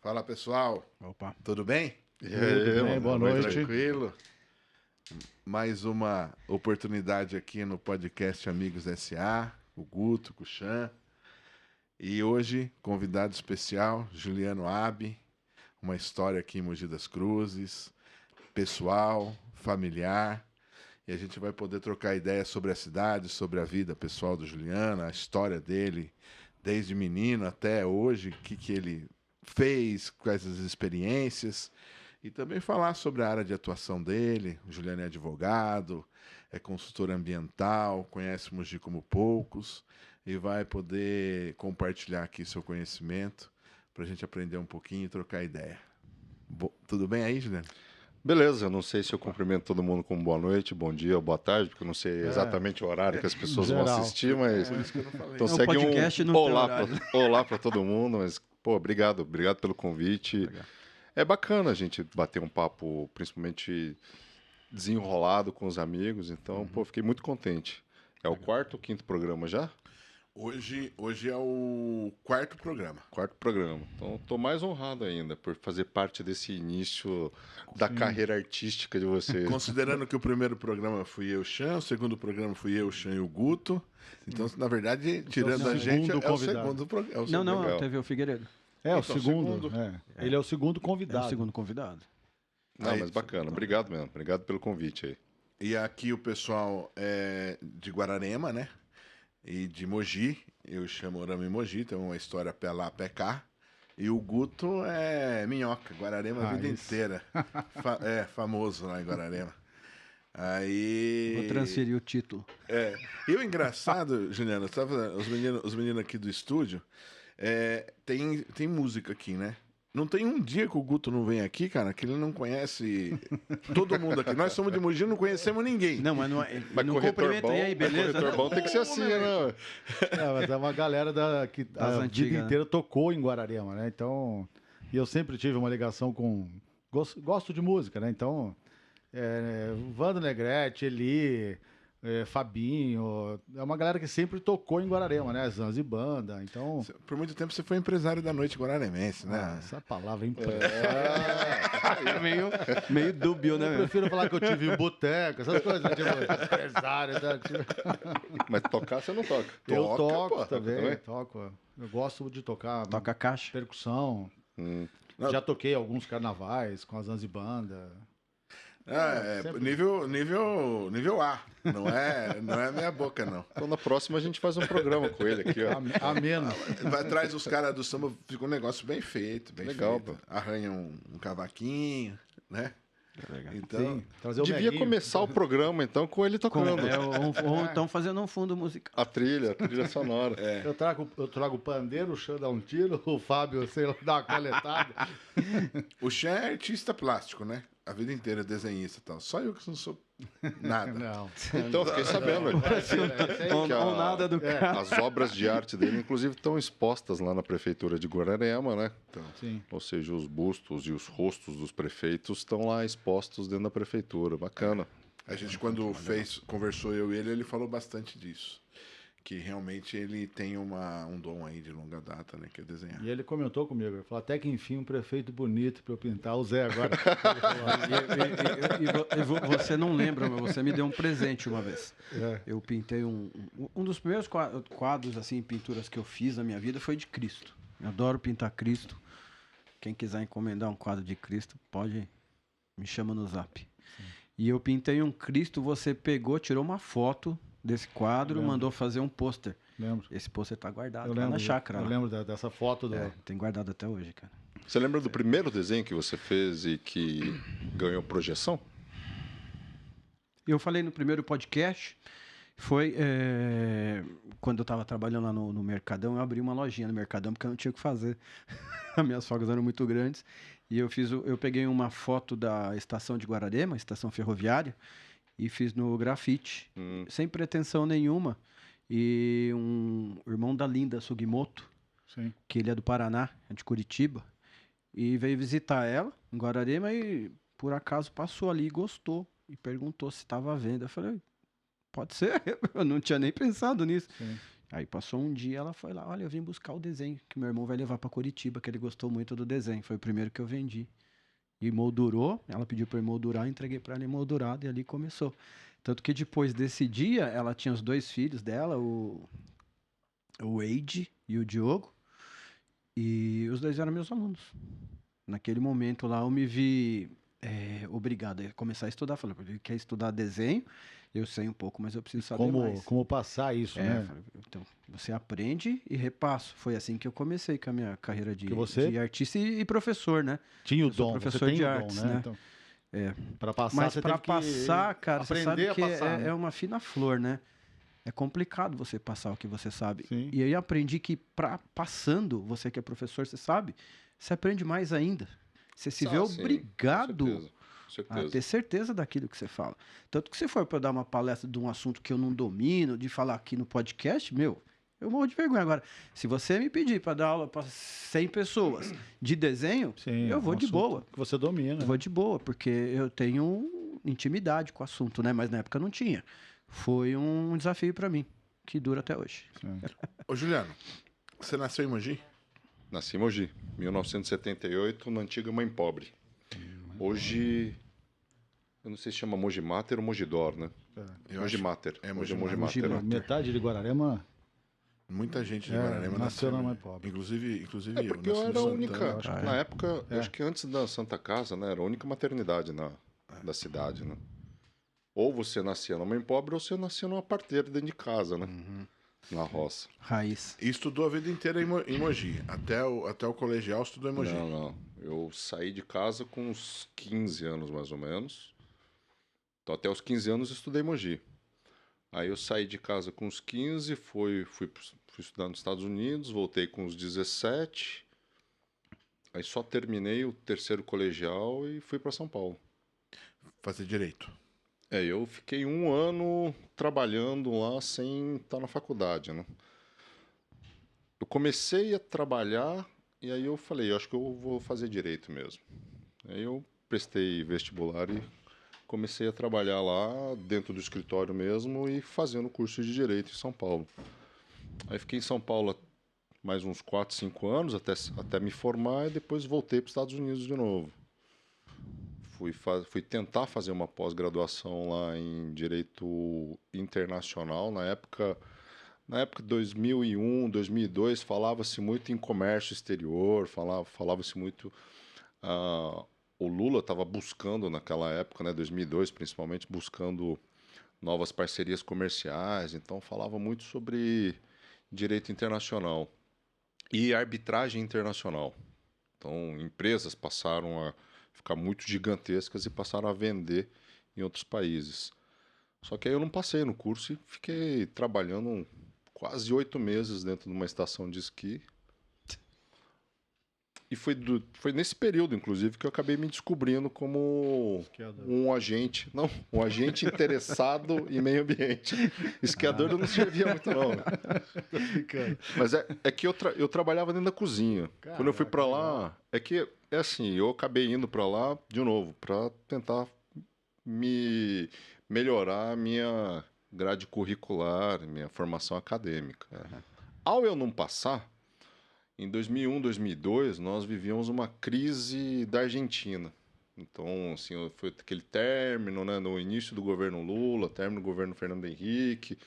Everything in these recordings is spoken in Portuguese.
Fala, pessoal. Opa. Tudo bem? Tudo bem, boa noite. Tranquilo? Mais uma oportunidade aqui no podcast Amigos S.A., o Guto, com o Chan. E hoje, convidado especial, Juliano Abi. Uma história aqui em Mogi das Cruzes, pessoal, familiar. E a gente vai poder trocar ideias sobre a cidade, sobre a vida pessoal do Juliano, a história dele, desde menino até hoje, o que ele fez, quais as experiências, e também falar sobre a área de atuação dele. O Juliano é advogado, é consultor ambiental, conhece Mogi como poucos, e vai poder compartilhar aqui seu conhecimento para a gente aprender um pouquinho e trocar ideia. Tudo bem aí, Juliano? Beleza, eu não sei se eu cumprimento todo mundo com boa noite, bom dia, boa tarde, porque eu não sei exatamente o horário que as pessoas vão assistir, mas então segue olá para todo mundo, mas pô, obrigado pelo convite. Legal. É bacana a gente bater um papo, principalmente desenrolado com os amigos, então, pô, fiquei muito contente. É o quarto ou quinto programa já? Hoje é o quarto programa. Quarto programa. Então, estou mais honrado ainda por fazer parte desse início da carreira artística de vocês. Considerando que o primeiro programa fui eu, Chan, o segundo programa fui eu, Chan e o Guto. Então, na verdade, tirando a gente, é o segundo programa. Não, teve o Figueiredo. É, o Então, segundo. Ele é o segundo É convidado. o segundo convidado. Não, mas bacana. Obrigado mesmo. Obrigado pelo convite aí. E aqui o pessoal é de Guararema, né? E de Mogi. Eu chamo Moramos em Mogi, tem uma história pé lá, pé cá. E o Guto é minhoca, Guararema a vida inteira. Famoso lá em Guararema. Aí... Vou transferir o título. E o engraçado, Juliano, os meninos aqui do estúdio, tem música aqui, né? Não tem um dia que o Guto não vem aqui, cara, que ele não conhece todo mundo aqui. Nós somos de Mogi, não conhecemos ninguém. Não, mas não é. Mas Não corretor cumprimenta bom, aí, beleza? corretor bom tem que ser assim, né? Mas é uma galera que a antigas, vida né? inteira tocou em Guararema, né? Então, e eu sempre tive uma ligação com... Gosto de música, né? Então, Vando Negrete, Eli, Fabinho, é uma galera que sempre tocou em Guararema, né? Zanzibanda, então... Por muito tempo você foi empresário da noite guararemense, né? Essa palavra é empresa. meio dúbio, né? Eu prefiro falar que eu tive um boteco, essas coisas, tipo, empresário. Mas tocar você não toca. Eu Toca, toco pô, também, toco. Eu gosto de tocar Toca a caixa. percussão. Já toquei alguns carnavais com a Zanzibanda. Nível A. Não é meia boca, não. Então na próxima a gente faz um programa com ele aqui, ó. Ameno. Vai atrás dos caras do samba, fica um negócio bem feito, bem Legal, feito. pô. Arranha um cavaquinho, né? Legal. Então, Sim, trazer o Devia Meguinho. começar o programa então com ele tocando. Ou estão fazendo um fundo musical. A trilha sonora. Eu trago o pandeiro, o Xan dá um tiro, o Fábio, sei lá, dá uma coletada. o Xan é artista plástico, né? A vida inteira desenhista e tal. Só eu que não sou nada. Não. Então, fiquei sabendo. Ou nada do cara. As obras de arte dele, inclusive, estão expostas lá na prefeitura de Guararema, né? Sim. Ou seja, os bustos e os rostos dos prefeitos estão lá expostos dentro da prefeitura. Bacana. A gente, quando conversou eu e ele falou bastante disso. Que realmente ele tem um dom aí de longa data, né? Que é desenhar. E ele comentou comigo, ele falou, até que enfim um prefeito bonito para eu pintar, o Zé agora. E você não lembra, mas você me deu um presente uma vez. Eu pintei um dos primeiros quadros, assim, pinturas que eu fiz na minha vida foi de Cristo. Eu adoro pintar Cristo. Quem quiser encomendar um quadro de Cristo, pode, me chama no Zap. Sim. E eu pintei um Cristo, você pegou, tirou uma foto desse quadro, mandou fazer um pôster. Lembro. Esse pôster tá guardado lá na chácara. Eu lembro dessa foto. Tem guardado até hoje, cara. Você lembra do primeiro desenho que você fez e que ganhou projeção? Eu falei no primeiro podcast, foi quando eu estava trabalhando lá no Mercadão, eu abri uma lojinha no Mercadão porque eu não tinha o que fazer. As minhas folgas eram muito grandes. E eu peguei uma foto da estação de Guararema, estação ferroviária, e fiz no grafite, sem pretensão nenhuma. E um irmão da Linda Sugimoto, Sim. que ele é do Paraná, é de Curitiba, e veio visitar ela em Guararema e por acaso passou ali e gostou. E perguntou se estava à venda. Eu falei, pode ser, eu não tinha nem pensado nisso. Sim. Aí passou um dia, ela foi lá, olha, eu vim buscar o desenho que meu irmão vai levar para Curitiba, que ele gostou muito do desenho. Foi o primeiro que eu vendi. E moldurou, ela pediu para eu moldurar, entreguei para ela emoldurado e ali começou. Tanto que depois desse dia, ela tinha os 2 filhos dela, o Wade e o Diogo, e os 2 eram meus alunos. Naquele momento lá, eu me vi obrigado a começar a estudar. Falei, ele quer estudar desenho, eu sei um pouco, mas eu preciso saber mais. Como passar isso, né? Falei, então, você aprende e repasso. Foi assim que eu comecei com a minha carreira de artista e professor, né? Tinha o dom, professor de artes, dom, né? Então, para passar, mas para passar, cara, você sabe que passar, é uma fina flor, né? É complicado você passar o que você sabe. Sim. E aí eu aprendi que passando, você que é professor, você sabe, você aprende mais ainda. Você se vê obrigado a ter certeza daquilo que você fala. Tanto que se for para dar uma palestra de um assunto que eu não domino, de falar aqui no podcast, eu morro de vergonha. Agora, se você me pedir para dar aula para 100 pessoas de desenho, eu vou de boa. Que você domina. Eu vou de boa, porque eu tenho intimidade com o assunto, né? Mas na época não tinha. Foi um desafio para mim, que dura até hoje. Ô, Juliano, você nasceu em Mogi? Nasci em Mogi, 1978, na antiga Mãe Pobre. Hoje, eu não sei se chama Mogi Mater ou Mogi Dor, né? Mogi Mater. Mogi Mater. Metade de Guararema... Muita gente de Guararema nasceu na Mãe Pobre. Inclusive porque eu era a única, na época, acho que antes da Santa Casa, né, era a única maternidade da cidade, né? Ou você nascia na Mãe Pobre ou você nascia numa parteira dentro de casa, né? Na roça. Raiz. E estudou a vida inteira em Mogi. Até o colegial estudou em Mogi. Não. Eu saí de casa com uns 15 anos, mais ou menos. Então, até os 15 anos, eu estudei em Mogi. Aí eu saí de casa com uns 15, fui estudar nos Estados Unidos, voltei com uns 17. Aí só terminei o terceiro colegial e fui para São Paulo. Fazer direito. Eu fiquei 1 ano trabalhando lá sem estar na faculdade, né? Eu comecei a trabalhar e aí eu falei, acho que eu vou fazer direito mesmo. Aí eu prestei vestibular e comecei a trabalhar lá dentro do escritório mesmo e fazendo curso de direito em São Paulo. Aí fiquei em São Paulo mais uns 4, 5 anos até me formar e depois voltei para os Estados Unidos de novo. Fui tentar fazer uma pós-graduação lá em Direito Internacional. Na época de 2001, 2002, falava-se muito em comércio exterior, falava-se muito... o Lula estava buscando naquela época, né, 2002 principalmente, buscando novas parcerias comerciais. Então falava muito sobre direito internacional e arbitragem internacional. Então empresas passaram a ficar muito gigantescas e passaram a vender em outros países. Só que aí eu não passei no curso e fiquei trabalhando quase 8 meses dentro de uma estação de esqui. E foi nesse período, inclusive, que eu acabei me descobrindo como um agente interessado em meio ambiente. Esquiador eu não servia muito, não. Mas é que eu trabalhava dentro da cozinha. Caraca, quando eu fui para lá, é assim, eu acabei indo para lá, de novo, para tentar melhorar a minha grade curricular, minha formação acadêmica. Ao eu não passar, em 2001, 2002, nós vivíamos uma crise da Argentina. Então, assim, foi aquele término, né, no início do governo Lula, término do governo Fernando Henrique.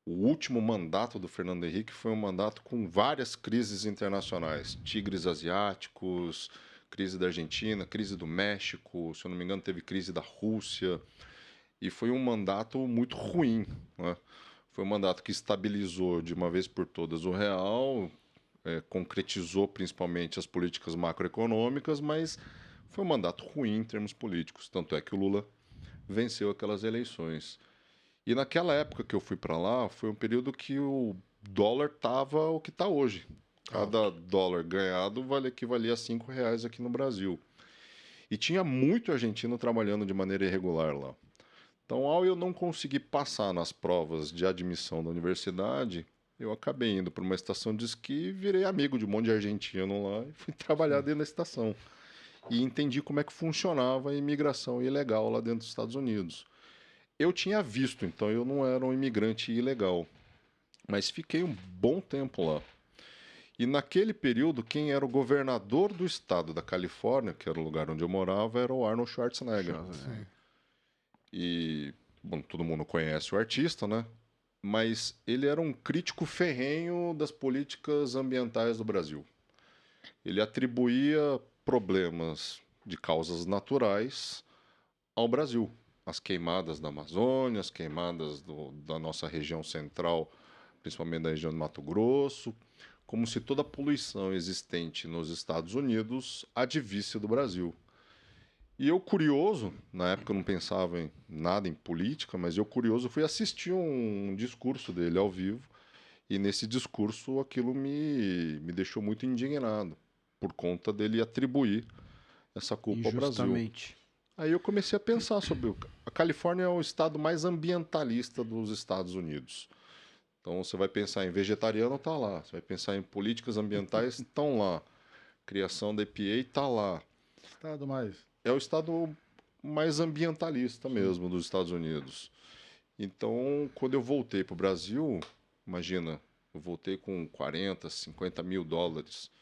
O último mandato do Fernando Henrique foi um mandato com várias crises internacionais. Tigres asiáticos, crise da Argentina, crise do México, se eu não me engano, teve crise da Rússia. E foi um mandato muito ruim, né? Foi um mandato que estabilizou de uma vez por todas o real, concretizou principalmente as políticas macroeconômicas, mas foi um mandato ruim em termos políticos. Tanto é que o Lula venceu aquelas eleições. E naquela época que eu fui para lá, foi um período que o dólar estava o que está hoje. Cada dólar ganhado equivalia a R$5 aqui no Brasil. E tinha muito argentino trabalhando de maneira irregular lá. Então, ao eu não conseguir passar nas provas de admissão da universidade, eu acabei indo para uma estação de esqui, virei amigo de um monte de argentino lá e fui trabalhar dentro da estação. E entendi como é que funcionava a imigração ilegal lá dentro dos Estados Unidos. Eu tinha visto, então eu não era um imigrante ilegal. Mas fiquei um bom tempo lá. E naquele período, quem era o governador do estado da Califórnia, que era o lugar onde eu morava, era o Arnold Schwarzenegger. E, bom, todo mundo conhece o artista, né? Mas ele era um crítico ferrenho das políticas ambientais do Brasil. Ele atribuía problemas de causas naturais ao Brasil. As queimadas da Amazônia, as queimadas da nossa região central, principalmente da região do Mato Grosso, como se toda a poluição existente nos Estados Unidos advisse do Brasil. E eu, curioso, na época eu não pensava em nada em política, mas eu, curioso, fui assistir um discurso dele ao vivo, e nesse discurso aquilo me deixou muito indignado, por conta dele atribuir essa culpa ao Brasil. Aí eu comecei a pensar sobre... A Califórnia é o estado mais ambientalista dos Estados Unidos. Então você vai pensar em vegetariano, está lá. Você vai pensar em políticas ambientais, estão lá. Criação da EPA está lá. Estado mais... É o estado mais ambientalista mesmo dos Estados Unidos. Então, quando eu voltei para o Brasil, imagina, eu voltei com 40, 50 mil dólares.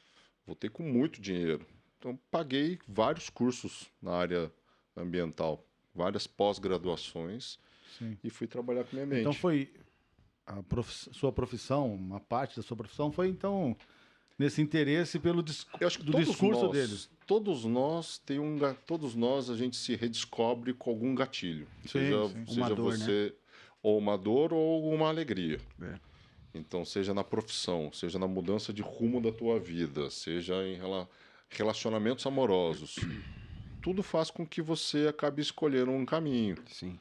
Voltei com muito dinheiro. Então, paguei vários cursos na área ambiental, várias pós-graduações, e fui trabalhar com minha mente. Então, foi sua profissão, uma parte da sua profissão foi, então, nesse interesse pelo discurso deles. Todos nós a gente se redescobre com algum gatilho. Seja dor, você, né? Ou uma dor ou uma alegria. Então, seja na profissão, seja na mudança de rumo da tua vida, seja em relacionamentos amorosos. Tudo faz com que você acabe escolhendo um caminho. Sim.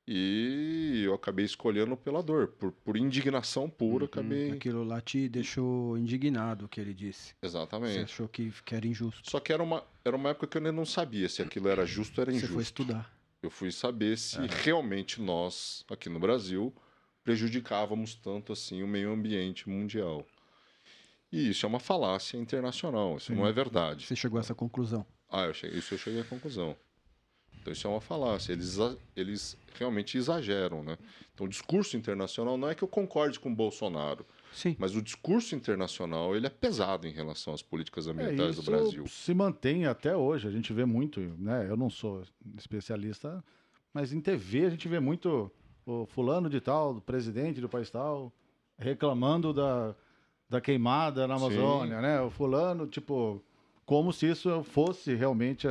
E eu acabei escolhendo pela dor, por indignação pura. Aquilo lá te deixou indignado, o que ele disse. Exatamente. Você achou que era injusto. Só que era uma época que eu ainda não sabia se aquilo era justo ou era injusto. Você foi estudar. Eu fui saber se realmente nós, aqui no Brasil, prejudicávamos tanto assim o meio ambiente mundial. E isso é uma falácia internacional, isso não é verdade. Você chegou a essa conclusão? Eu cheguei à conclusão. Então isso é uma falácia, eles realmente exageram, né? Então o discurso internacional, não é que eu concorde com o Bolsonaro, sim, mas o discurso internacional ele é pesado em relação às políticas ambientais do Brasil. Se mantém até hoje, a gente vê muito, né? Eu não sou especialista, mas em TV a gente vê muito o fulano de tal, do presidente do país tal, reclamando da queimada na Amazônia, né? O fulano, tipo, como se isso fosse realmente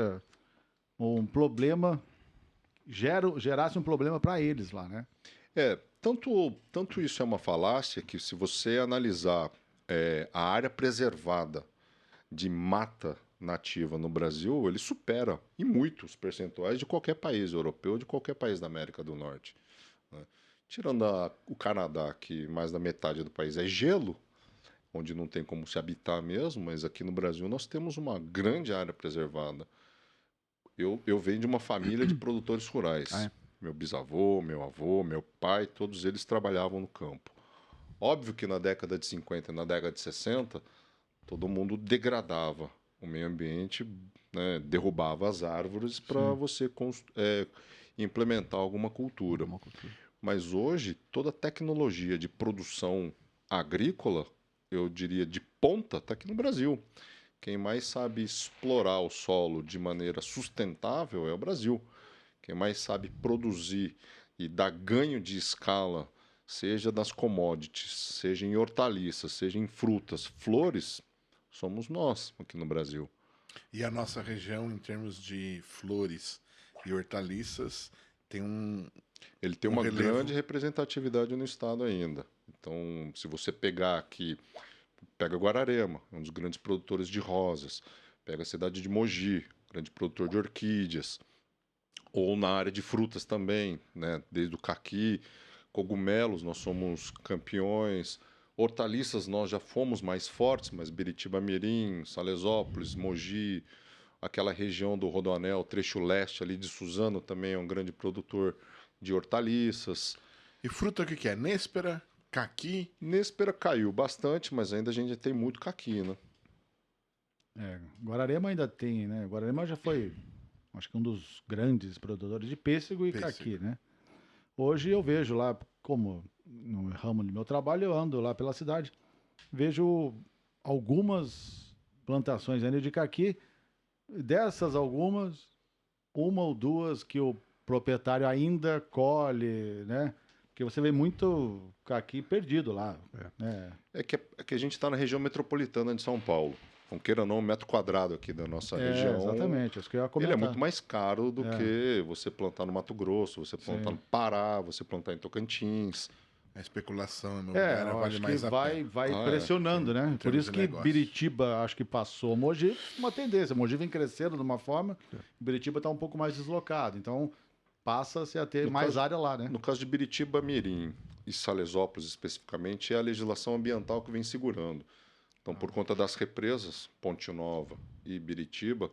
um problema, gerasse um problema para eles lá, né? Tanto isso é uma falácia que, se você analisar a área preservada de mata nativa no Brasil, ele supera em muitos percentuais de qualquer país europeu, de qualquer país da América do Norte, né? Tirando o Canadá, que mais da metade do país é gelo, onde não tem como se habitar mesmo, mas aqui no Brasil nós temos uma grande área preservada. Eu venho de uma família de produtores rurais. Meu bisavô, meu avô, meu pai, todos eles trabalhavam no campo. Óbvio que na década de 50 e na década de 60, todo mundo degradava o meio ambiente, né, derrubava as árvores para você implementar alguma cultura. Mas hoje, toda a tecnologia de produção agrícola, eu diria de ponta, está aqui no Brasil. Quem mais sabe explorar o solo de maneira sustentável é o Brasil. Quem mais sabe produzir e dar ganho de escala, seja nas commodities, seja em hortaliças, seja em frutas, flores, somos nós aqui no Brasil. E a nossa região, em termos de flores e hortaliças, ele tem uma grande representatividade no estado ainda. Então, se você pegar aqui... Pega Guararema, um dos grandes produtores de rosas. Pega a cidade de Mogi, grande produtor de orquídeas. Ou na área de frutas também, né? Desde o caqui, cogumelos, nós somos campeões. Hortaliças, nós já fomos mais fortes, mas Biritiba-Mirim, Salesópolis, Mogi, aquela região do Rodoanel, trecho leste ali de Suzano também é um grande produtor de hortaliças. E fruta o que é? Néspera? Caqui? Néspera caiu bastante, mas ainda a gente tem muito caqui, né? Guararema ainda tem, né? Guararema já foi, acho que um dos grandes produtores de pêssego e caqui, né? Hoje eu vejo lá, como no ramo do meu trabalho, eu ando lá pela cidade, vejo algumas plantações ainda de caqui. Dessas algumas, uma ou duas que o proprietário ainda colhe, né? Porque você vê muito caqui perdido lá. É que a gente está na região metropolitana de São Paulo. Então, queira ou não, 1 m² aqui da nossa região. Exatamente, isso que eu ia comentar. Ele é muito mais caro do que você plantar no Mato Grosso, você plantar no Pará, você plantar em Tocantins. A especulação imobiliária vale mais a pena. Vai pressionando, né? Por isso que Biritiba, acho que passou Mogi, uma tendência. Mogi vem crescendo de uma forma, Biritiba está um pouco mais deslocado. Então, passa-se a ter mais área lá, né? No caso de Biritiba, Mirim e Salesópolis especificamente, é a legislação ambiental que vem segurando. Então, por conta das represas, Ponte Nova e Biritiba,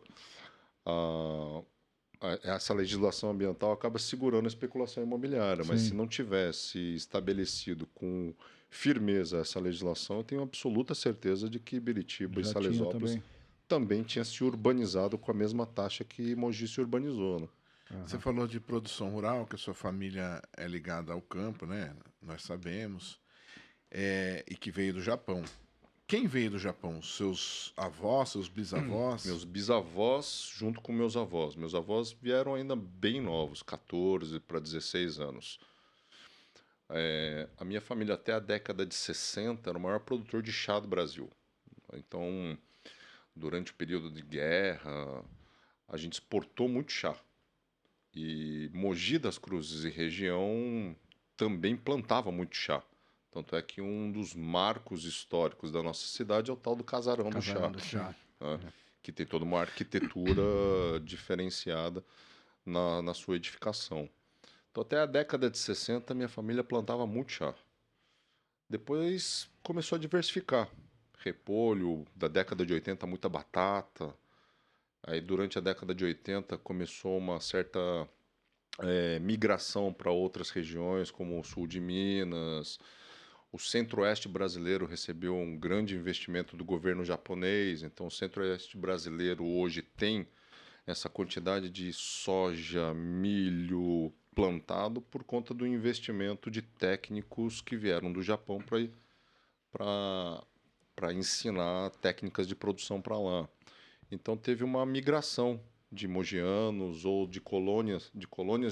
essa legislação ambiental acaba segurando a especulação imobiliária. Mas se não tivesse estabelecido com firmeza essa legislação, eu tenho absoluta certeza de que Biritiba e Salesópolis também tinha se urbanizado com a mesma taxa que Mogi se urbanizou, né? Você falou de produção rural, que a sua família é ligada ao campo, né? Nós sabemos. E que veio do Japão. Quem veio do Japão? Seus avós, seus bisavós? Meus bisavós junto com meus avós. Meus avós vieram ainda bem novos, 14 para 16 anos. A minha família até a década de 60 era o maior produtor de chá do Brasil. Então, durante o período de guerra, a gente exportou muito chá. E Mogi das Cruzes e região também plantava muito chá. Tanto é que um dos marcos históricos da nossa cidade é o tal do Casarão do Chá. Né? Que tem toda uma arquitetura diferenciada na sua edificação. Então, até a década de 60, minha família plantava muito chá. Depois começou a diversificar. Repolho, da década de 80, muita batata. Aí, durante a década de 80, começou uma certa migração para outras regiões, como o sul de Minas. O centro-oeste brasileiro recebeu um grande investimento do governo japonês, então o centro-oeste brasileiro hoje tem essa quantidade de soja, milho plantado por conta do investimento de técnicos que vieram do Japão para ensinar técnicas de produção para lá. Então teve uma migração de mogianos ou de colônias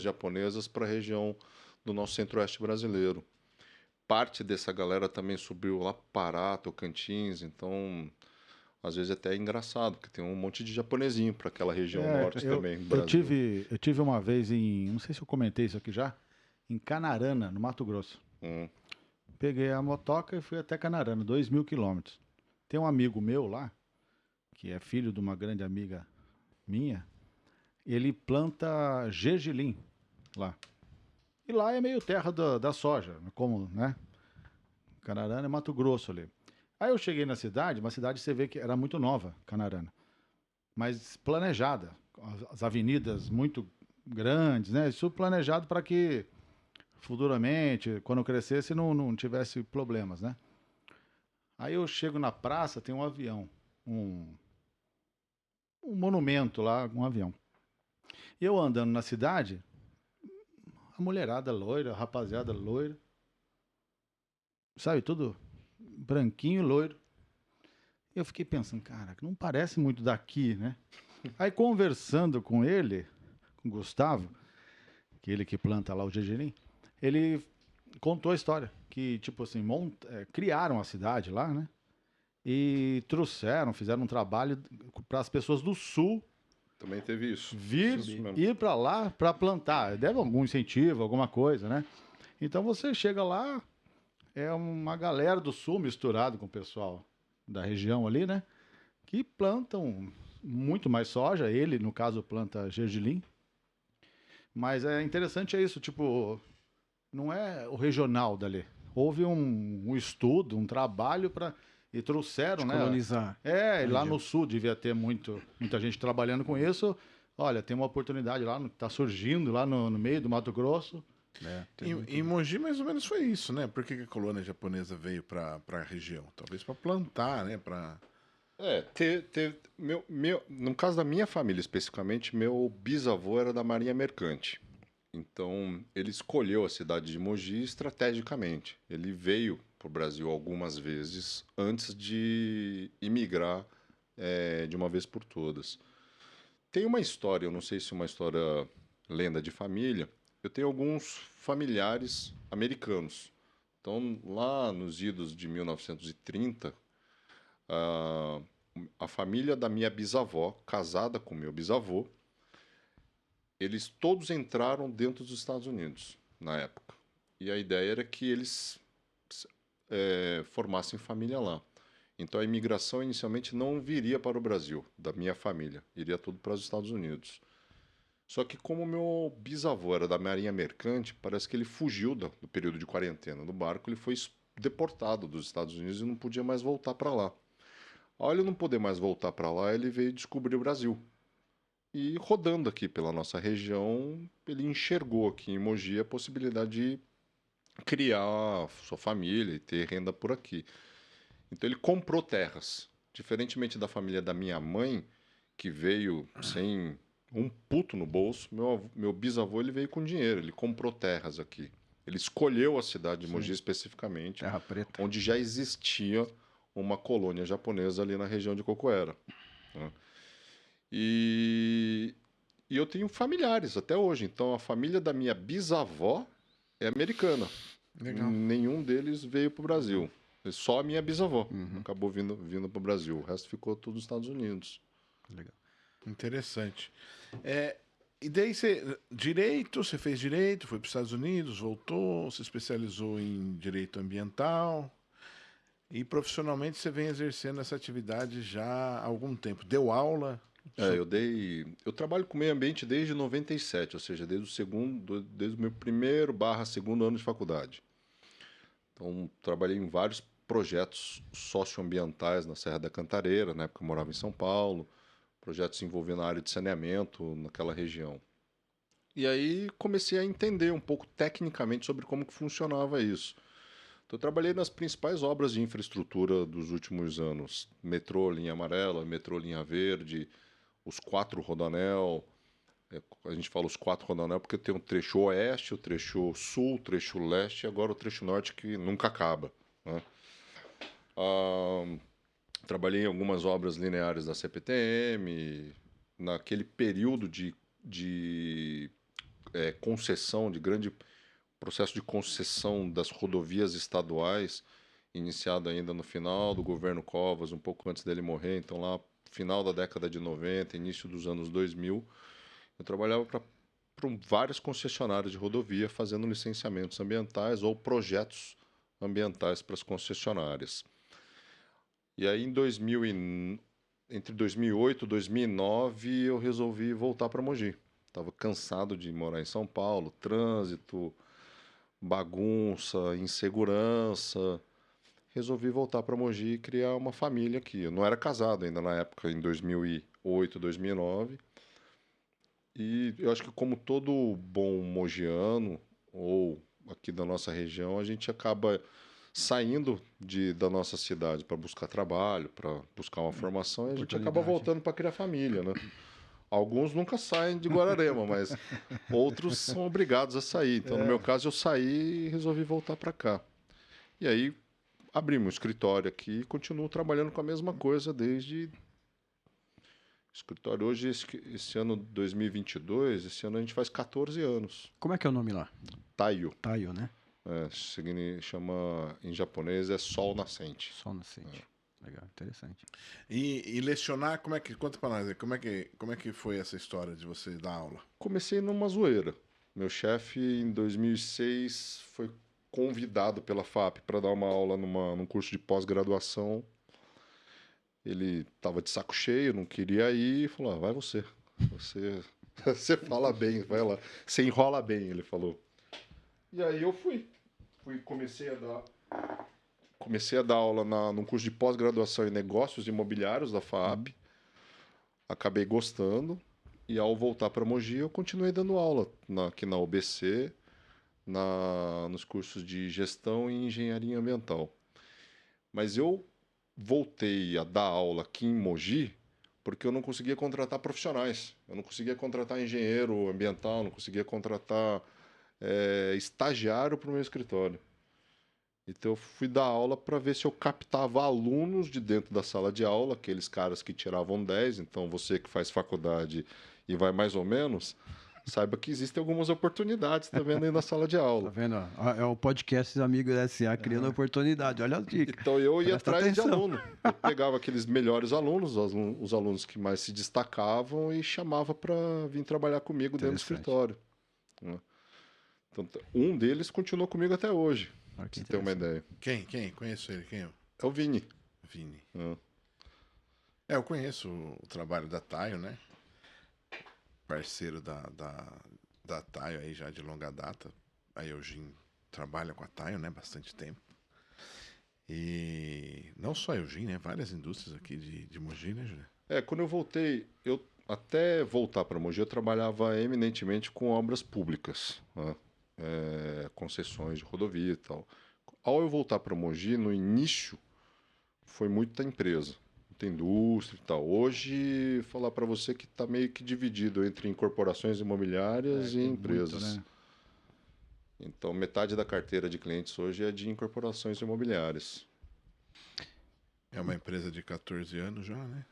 japonesas para a região do nosso centro-oeste brasileiro. Parte dessa galera também subiu lá para Pará, Tocantins, então às vezes até é engraçado, porque tem um monte de japonesinho para aquela região norte também. Eu tive uma vez não sei se eu comentei isso aqui já, em Canarana, no Mato Grosso. Peguei a motoca e fui até Canarana, 2.000 quilômetros. Tem um amigo meu lá, que é filho de uma grande amiga minha, ele planta gergelim lá. E lá é meio terra da soja, como, né? Canarana é Mato Grosso ali. Aí eu cheguei na cidade, uma cidade você vê que era muito nova, Canarana, mas planejada, as avenidas muito grandes, né? Isso planejado para que futuramente, quando eu crescesse, não tivesse problemas, né? Aí eu chego na praça, tem um avião, um monumento lá, um avião. E eu andando na cidade, a mulherada loira, a rapaziada loira, sabe, tudo branquinho, loiro. Eu fiquei pensando, cara, não parece muito daqui, né? Aí conversando com ele, com o Gustavo, que ele que planta lá o gergelim, ele contou a história, que tipo assim, criaram a cidade lá, né? E fizeram um trabalho para as pessoas do sul. Também teve isso. Ir para lá para plantar. Deve algum incentivo, alguma coisa, né? Então você chega lá, é uma galera do sul misturado com o pessoal da região ali, né? Que plantam muito mais soja. Ele, no caso, planta gergelim. Mas é interessante isso, tipo, não é o regional dali. Houve um estudo, um trabalho e trouxeram, né? Colonizar. Lá no sul devia ter muita gente trabalhando com isso. Olha, tem uma oportunidade lá, está surgindo lá no meio do Mato Grosso. Em Mogi, mais ou menos foi isso, né? Por que a colônia japonesa veio para a região? Talvez para plantar, né? No caso da minha família especificamente, meu bisavô era da Marinha Mercante. Então, ele escolheu a cidade de Mogi estrategicamente. Ele veio para o Brasil algumas vezes antes de imigrar de uma vez por todas. Tem uma história, eu não sei se é uma história lenda de família, eu tenho alguns familiares americanos. Então, lá nos idos de 1930, a família da minha bisavó, casada com meu bisavô, eles todos entraram dentro dos Estados Unidos na época. E a ideia era que eles formassem família lá. Então a imigração inicialmente não viria para o Brasil, da minha família, iria tudo para os Estados Unidos. Só que como meu bisavô era da Marinha Mercante, parece que ele fugiu do período de quarentena do barco, ele foi deportado dos Estados Unidos e não podia mais voltar para lá. Ao ele não poder mais voltar para lá, ele veio descobrir o Brasil. E rodando aqui pela nossa região, ele enxergou aqui em Mogi a possibilidade de criar sua família e ter renda por aqui. Então ele comprou terras. Diferentemente da família da minha mãe, que veio sem um puto no bolso, meu bisavô ele veio com dinheiro, ele comprou terras aqui. Ele escolheu a cidade de Mogi especificamente, Terra Preta, onde já existia uma colônia japonesa ali na região de Cocoera. Né? E eu tenho familiares até hoje. Então, a família da minha bisavó é americana. Legal. Nenhum deles veio para o Brasil. Só a minha bisavó acabou vindo para o Brasil. O resto ficou tudo nos Estados Unidos. legal. Interessante. E daí você fez direito, foi para os Estados Unidos, voltou, se especializou em direito ambiental. E profissionalmente você vem exercendo essa atividade já há algum tempo. Deu aula? Eu trabalho com meio ambiente desde 97, ou seja, desde o meu segundo ano de faculdade. Então, trabalhei em vários projetos socioambientais na Serra da Cantareira, na época eu morava em São Paulo, projetos envolvendo a área de saneamento naquela região. E aí comecei a entender um pouco tecnicamente sobre como que funcionava isso. Então, eu trabalhei nas principais obras de infraestrutura dos últimos anos. Metrô Linha Amarela, Metrô Linha Verde, os 4 rodoanel. A gente fala os 4 rodoanel porque tem o trecho oeste, o trecho sul, o trecho leste e agora o trecho norte que nunca acaba. Né? Trabalhei em algumas obras lineares da CPTM, naquele período de concessão, de grande processo de concessão das rodovias estaduais, iniciado ainda no final do governo Covas, um pouco antes dele morrer, então lá final da década de 90, início dos anos 2000, eu trabalhava para várias concessionárias de rodovia fazendo licenciamentos ambientais ou projetos ambientais para as concessionárias. E aí entre 2008 e 2009 eu resolvi voltar para Mogi. Estava cansado de morar em São Paulo, trânsito, bagunça, insegurança. Resolvi voltar para Mogi e criar uma família aqui. Eu não era casado ainda na época, em 2008, 2009. E eu acho que como todo bom mogiano, ou aqui da nossa região, a gente acaba saindo da nossa cidade para buscar trabalho, para buscar uma formação, e a gente acaba voltando para criar família, né? Alguns nunca saem de Guararema, mas outros são obrigados a sair. Então, no meu caso, eu saí e resolvi voltar para cá. E aí, abri meu escritório aqui e continuo trabalhando com a mesma coisa desde... O escritório hoje, esse ano 2022, esse ano a gente faz 14 anos. Como é que é o nome lá? Taiyo. Taiyo, né? Chama, em japonês, é Sol Nascente. Sol Nascente. Legal, interessante. E lecionar, conta pra nós, como é que foi essa história de você dar aula? Comecei numa zoeira. Meu chefe, em 2006, foi convidado pela FAP para dar uma aula num curso de pós-graduação. Ele estava de saco cheio, não queria ir, e falou, vai você. Você fala bem, vai lá. Você enrola bem, ele falou. E aí eu fui. Comecei a dar aula num curso de pós-graduação em negócios imobiliários da FAP. Acabei gostando. E ao voltar para Mogi, eu continuei dando aula aqui na UBC, nos cursos de gestão e engenharia ambiental. Mas eu voltei a dar aula aqui em Mogi porque eu não conseguia contratar profissionais. Eu não conseguia contratar engenheiro ambiental, não conseguia contratar estagiário para o meu escritório. Então eu fui dar aula para ver se eu captava alunos de dentro da sala de aula, aqueles caras que tiravam 10. Então você que faz faculdade e vai mais ou menos, saiba que existem algumas oportunidades também dentro da sala de aula. Tá vendo? É o podcast dos Amigos da SA criando oportunidade. Olha as dicas. Então eu ia Presta atrás atenção. de aluno. Eu pegava aqueles melhores alunos, os alunos que mais se destacavam e chamava para vir trabalhar comigo dentro do escritório. Então, um deles continuou comigo até hoje, pra você ter uma ideia. Quem? Conheço ele. Quem? É o Vini. Vini. Eu conheço o trabalho da Taio, né? Parceiro da Taio aí já de longa data. A Eugene trabalha com a Taio, né? Bastante tempo. E não só a Eugene, né? Várias indústrias aqui de Mogi, né, Júlia? Quando eu voltei, até voltar para Mogi, eu trabalhava eminentemente com obras públicas, né? Concessões de rodovia e tal. Ao eu voltar para Mogi, no início, foi muita empresa, muita indústria e tal. Hoje, falar para você que está meio que dividido entre incorporações imobiliárias e empresas. Muito, né? Então, metade da carteira de clientes hoje é de incorporações imobiliárias. É uma empresa de 14 anos já, né?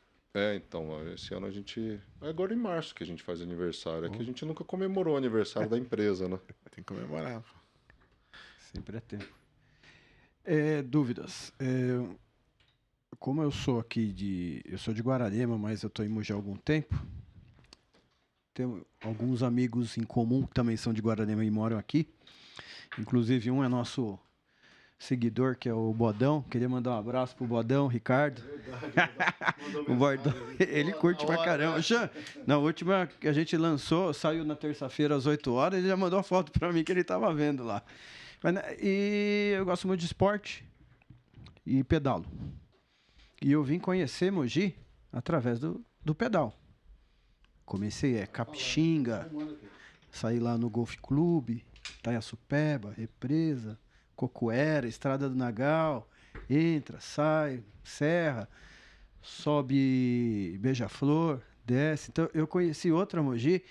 Então, esse ano a gente... Agora em março que a gente faz aniversário. É que a gente nunca comemorou o aniversário da empresa, né? Tem que comemorar. Sempre é tempo. Dúvidas. Como eu sou aqui eu sou de Guararema, mas eu estou em Mogi há algum tempo. Tenho alguns amigos em comum que também são de Guararema e moram aqui. Inclusive, um é nosso seguidor, que é o Bodão. Queria mandar um abraço pro Bodão, Ricardo. O Bodão, ele curte pra caramba. Na última que a gente lançou, saiu na terça-feira às 8 horas, ele já mandou a foto pra mim que ele tava vendo lá. E eu gosto muito de esporte e pedalo. E eu vim conhecer Mogi através do pedal. Comecei Capixinga, saí lá no Golf Clube, Itaiaçupeba, Represa, Cocoera, Estrada do Nagal, entra, sai, serra, sobe Beija-Flor, desce. Então eu conheci outra Mogi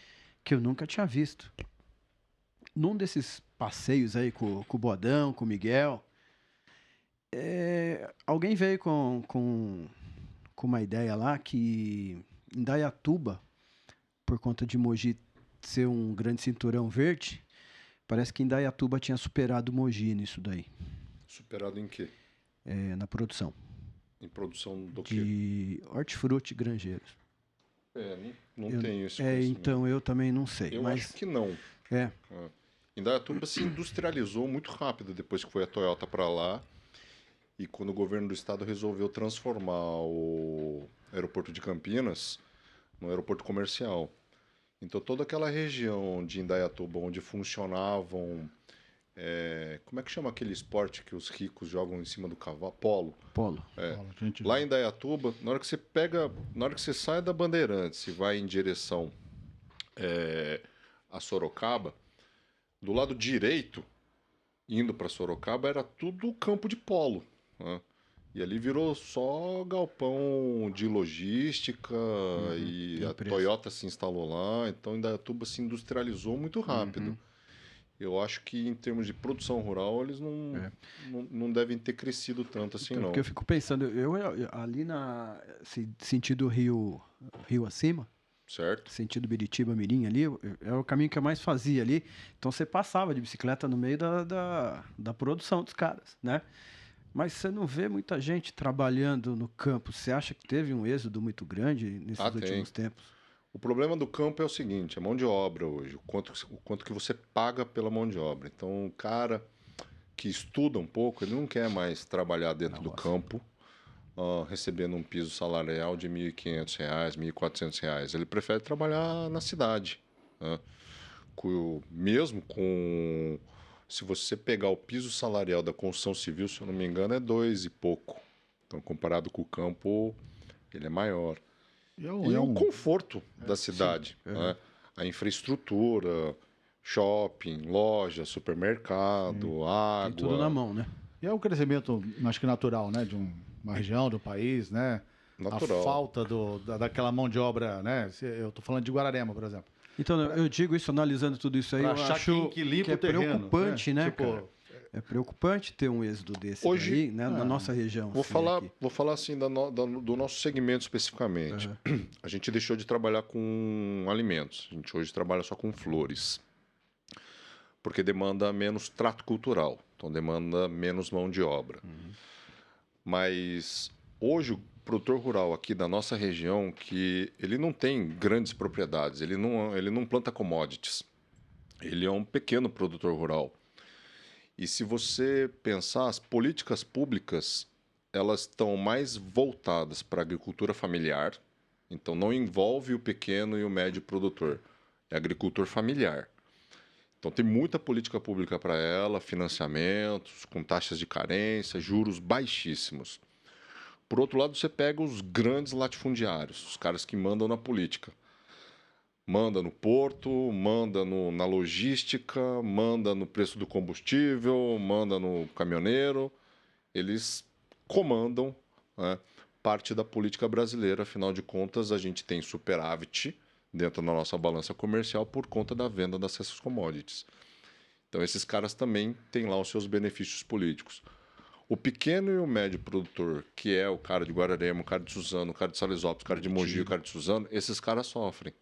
que eu nunca tinha visto. Num desses passeios aí com o Bodão, com o Miguel, alguém veio com uma ideia lá que em Indaiatuba, por conta de Mogi ser um grande cinturão verde, parece que Indaiatuba tinha superado Mogi nisso daí. Superado em quê? Na produção. Em produção do quê? De hortifruti granjeiros. Não tenho esse conhecimento. Então eu também não sei. Mas acho que não. Indaiatuba se industrializou muito rápido depois que foi a Toyota para lá. E quando o governo do estado resolveu transformar o aeroporto de Campinas no aeroporto comercial. Então toda aquela região de Indaiatuba onde funcionavam... como é que chama aquele esporte que os ricos jogam em cima do cavalo? Polo. Polo. Lá em Indaiatuba, na hora que você sai da Bandeirantes e vai em direção a Sorocaba, do lado direito, indo para Sorocaba, era tudo campo de polo, né? E ali virou só galpão de logística e a Toyota se instalou lá. Então, Indaiatuba se industrializou muito rápido. Eu acho que, em termos de produção rural, eles não devem ter crescido tanto assim, então, não. Porque eu fico pensando, eu ali sentido rio acima, certo? Sentido Biritiba, Mirim ali, é o caminho que eu mais fazia ali. Então você passava de bicicleta no meio da produção dos caras, né? Mas você não vê muita gente trabalhando no campo. Você acha que teve um êxodo muito grande nesses últimos tempos? O problema do campo é o seguinte, a mão de obra hoje, o quanto que você paga pela mão de obra. Então, o cara que estuda um pouco, ele não quer mais trabalhar dentro do campo, recebendo um piso salarial de R$ 1.500, R$ 1.400. Ele prefere trabalhar na cidade, né? Mesmo com... Se você pegar o piso salarial da construção civil, se eu não me engano, é 2 e pouco. Então, comparado com o campo, ele é maior. E o conforto da cidade, né? A infraestrutura, shopping, loja, supermercado, água. Tem tudo na mão, né? E é um crescimento, acho que natural, né? De uma região, do país, né? Natural. A falta daquela mão de obra, né? Eu estou falando de Guararema, por exemplo. Então, eu digo isso, analisando tudo isso aí, eu acho que é preocupante, né, tipo, cara? É preocupante ter um êxodo desse hoje, daí, né, na nossa região. Vou falar assim do nosso segmento especificamente. A gente deixou de trabalhar com alimentos. A gente hoje trabalha só com flores. Porque demanda menos trato cultural. Então, demanda menos mão de obra. Mas hoje o produtor rural aqui da nossa região, que ele não tem grandes propriedades, ele não planta commodities. Ele é um pequeno produtor rural. E se você pensar, as políticas públicas, elas estão mais voltadas para a agricultura familiar. Então, não envolve o pequeno e o médio produtor. É agricultor familiar. Então, tem muita política pública para ela, financiamentos, com taxas de carência, juros baixíssimos. Por outro lado, você pega os grandes latifundiários, os caras que mandam na política. Manda no porto, manda na logística, manda no preço do combustível, manda no caminhoneiro. Eles comandam, né, parte da política brasileira. Afinal de contas, a gente tem superávit dentro da nossa balança comercial por conta da venda dessas commodities. Então, esses caras também têm lá os seus benefícios políticos. O pequeno e o médio produtor, que é o cara de Guararema, o cara de Suzano, o cara de Salesópolis, o cara de Mogi, o cara de Suzano, esses caras sofrem.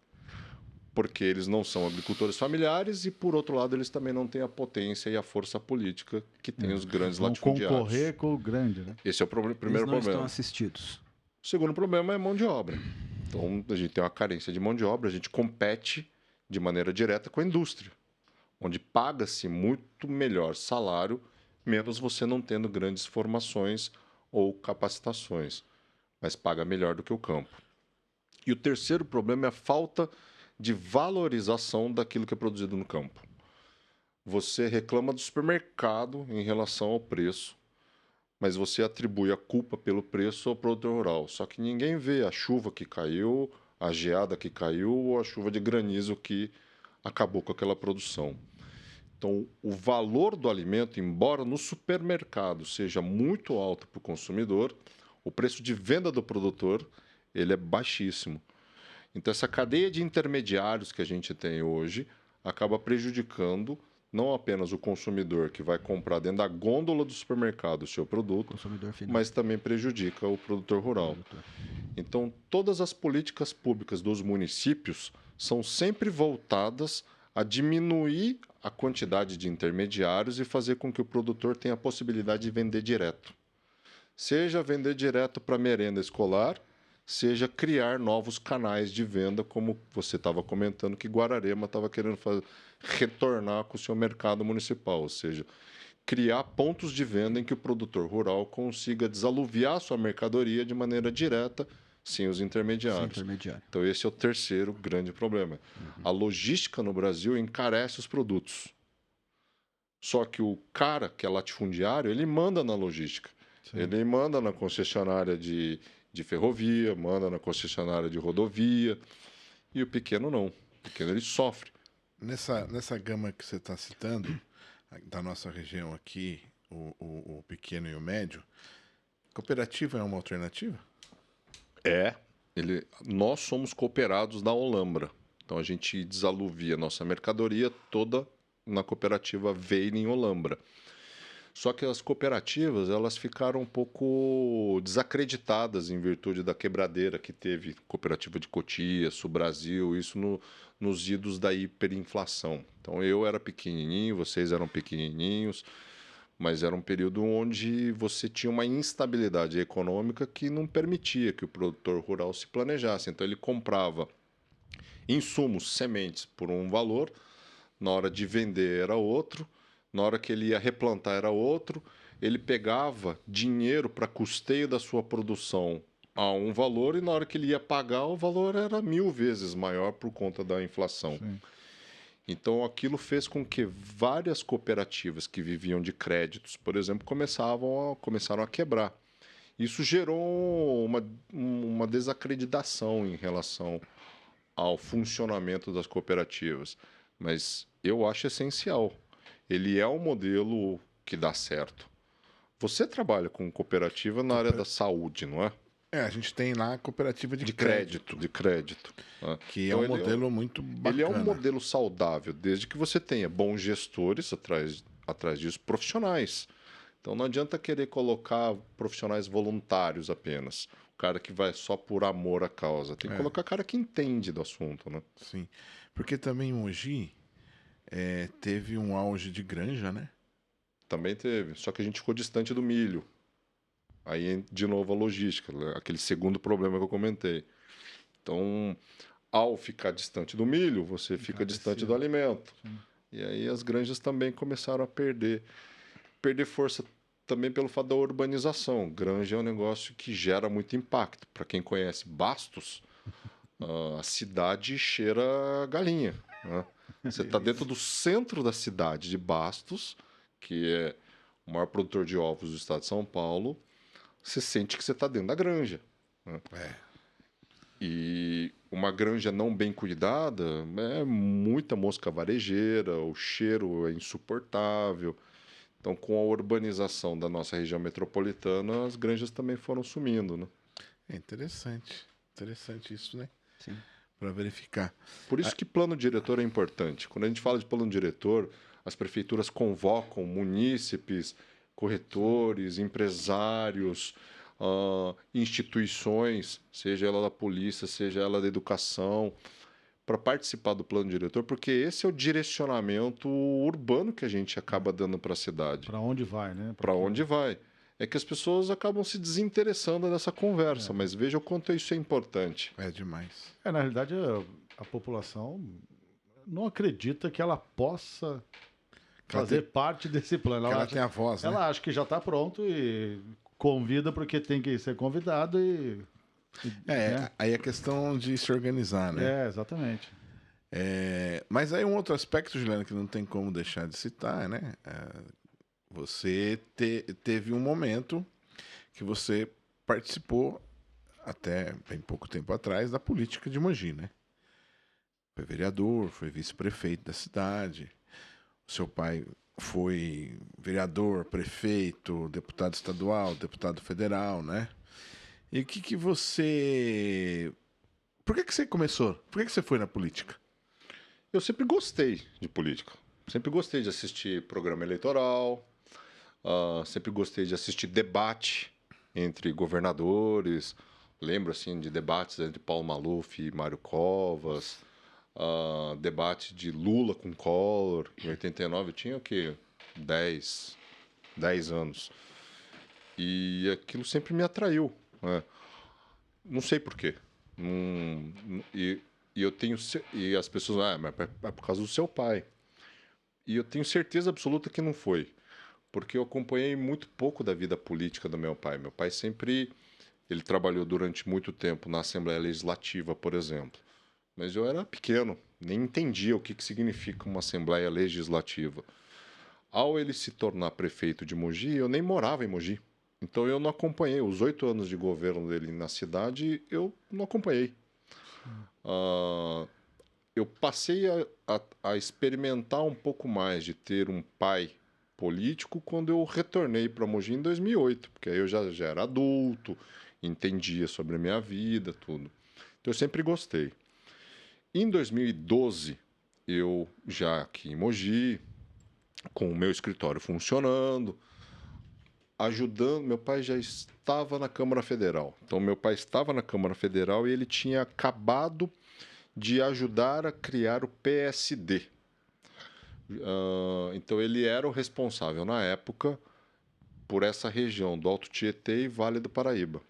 Porque eles não são agricultores familiares e, por outro lado, eles também não têm a potência e a força política que tem os grandes latifundiários. Concorrer com o grande, né? Esse é o primeiro problema. Eles não estão assistidos. O segundo problema é mão de obra. Então, a gente tem uma carência de mão de obra, a gente compete de maneira direta com a indústria, onde paga-se muito melhor salário, menos você não tendo grandes formações ou capacitações, mas paga melhor do que o campo. E o terceiro problema é a falta de valorização daquilo que é produzido no campo. Você reclama do supermercado em relação ao preço, mas você atribui a culpa pelo preço ao produtor rural. Só que ninguém vê a chuva que caiu, a geada que caiu ou a chuva de granizo que acabou com aquela produção. Então, o valor do alimento, embora no supermercado seja muito alto para o consumidor, o preço de venda do produtor ele é baixíssimo. Então, essa cadeia de intermediários que a gente tem hoje acaba prejudicando não apenas o consumidor que vai comprar dentro da gôndola do supermercado o seu produto, mas também prejudica o produtor rural. Então, todas as políticas públicas dos municípios são sempre voltadas a diminuir a quantidade de intermediários e fazer com que o produtor tenha a possibilidade de vender direto. Seja vender direto para merenda escolar, seja criar novos canais de venda, como você estava comentando que Guararema estava querendo retornar com o seu mercado municipal, ou seja, criar pontos de venda em que o produtor rural consiga desaluviar sua mercadoria de maneira direta, sem os intermediários. Então, esse é o terceiro grande problema. A logística no Brasil encarece os produtos. Só que o cara que é latifundiário, ele manda na logística. Sim. Ele manda na concessionária de ferrovia, manda na concessionária de rodovia, e o pequeno não. O pequeno ele sofre. Nessa gama que você está citando, da nossa região aqui, o pequeno e o médio, cooperativa é uma alternativa? Nós somos cooperados da Olambra. Então a gente desaluvia nossa mercadoria toda na cooperativa Veire em Olambra. Só que as cooperativas elas ficaram um pouco desacreditadas em virtude da quebradeira que teve cooperativa de Cotia, Sul-Brasil, isso nos idos da hiperinflação. Então eu era pequenininho, vocês eram pequenininhos, mas era um período onde você tinha uma instabilidade econômica que não permitia que o produtor rural se planejasse. Então ele comprava insumos, sementes por um valor, na hora de vender era outro, na hora que ele ia replantar era outro, ele pegava dinheiro para custeio da sua produção a um valor e na hora que ele ia pagar o valor era 1000 vezes maior por conta da inflação. Sim. Então aquilo fez com que várias cooperativas que viviam de créditos, por exemplo, começaram a quebrar. Isso gerou uma desacreditação em relação ao funcionamento das cooperativas, mas eu acho essencial. Ele é um modelo que dá certo. Você trabalha com cooperativa na área da saúde, não é? A gente tem lá a cooperativa de crédito. Que então é um modelo muito bacana. Ele é um modelo saudável, desde que você tenha bons gestores atrás disso, profissionais. Então não adianta querer colocar profissionais voluntários apenas. O cara que vai só por amor à causa. Tem que colocar cara que entende do assunto, né? Sim. Porque também em Mogi teve um auge de granja, né? Também teve. Só que a gente ficou distante do milho. Aí, de novo, a logística. Aquele segundo problema que eu comentei. Então, ao ficar distante do milho, você fica distante do alimento. Sim. E aí as granjas também começaram a perder força também pelo fato da urbanização. Granja é um negócio que gera muito impacto. Para quem conhece Bastos, a cidade cheira galinha. Né? Você está dentro do centro da cidade de Bastos, que é o maior produtor de ovos do estado de São Paulo. Você sente que você está dentro da granja. Né? E uma granja não bem cuidada é muita mosca varejeira, o cheiro é insuportável. Então, com a urbanização da nossa região metropolitana, as granjas também foram sumindo, né? É interessante isso, né? Sim. Para verificar. Por isso que plano diretor é importante. Quando a gente fala de plano diretor, as prefeituras convocam munícipes, corretores, empresários, instituições, seja ela da polícia, seja ela da educação, para participar do plano diretor, porque esse é o direcionamento urbano que a gente acaba dando para a cidade. Para onde vai, né? Para onde vai. É que as pessoas acabam se desinteressando dessa conversa, mas veja o quanto isso é importante. É demais. Na realidade, a população não acredita que ela possa fazer parte desse plano. Ela tem a voz, né? Ela acha que já está pronto e convida porque tem que ser convidado e... Aí é questão de se organizar, né? Exatamente. Mas aí um outro aspecto, Juliana, que não tem como deixar de citar, né? Você teve um momento que você participou, até bem pouco tempo atrás, da política de Mogi, né? Foi vereador, foi vice-prefeito da cidade. O seu pai foi vereador, prefeito, deputado estadual, deputado federal, né? E o que você... Por que você começou? Por que você foi na política? Eu sempre gostei de política. Sempre gostei de assistir programa eleitoral. Sempre gostei de assistir debate entre governadores. Lembro, assim, de debates entre Paulo Maluf e Mário Covas. Debate de Lula com Collor. Em 89 eu tinha o quê? 10 anos. E aquilo sempre me atraiu. Não sei por quê. Eu tenho, e as pessoas, mas é por causa do seu pai. E eu tenho certeza absoluta que não foi, porque eu acompanhei muito pouco da vida política do meu pai. Meu pai ele trabalhou durante muito tempo na Assembleia Legislativa, por exemplo. Mas eu era pequeno, nem entendia o que significa uma Assembleia Legislativa. Ao ele se tornar prefeito de Mogi, eu nem morava em Mogi. Então eu não acompanhei. Os 8 anos de governo dele na cidade, eu não acompanhei. Eu passei a experimentar um pouco mais de ter um pai político quando eu retornei para Mogi em 2008, porque aí eu já era adulto, entendia sobre a minha vida, tudo. Então eu sempre gostei. Em 2012, eu já aqui em Mogi, com o meu escritório funcionando, ajudando, meu pai já estava na Câmara Federal. Então, meu pai estava na Câmara Federal e ele tinha acabado de ajudar a criar o PSD. Então, ele era o responsável, na época, por essa região do Alto Tietê e Vale do Paraíba.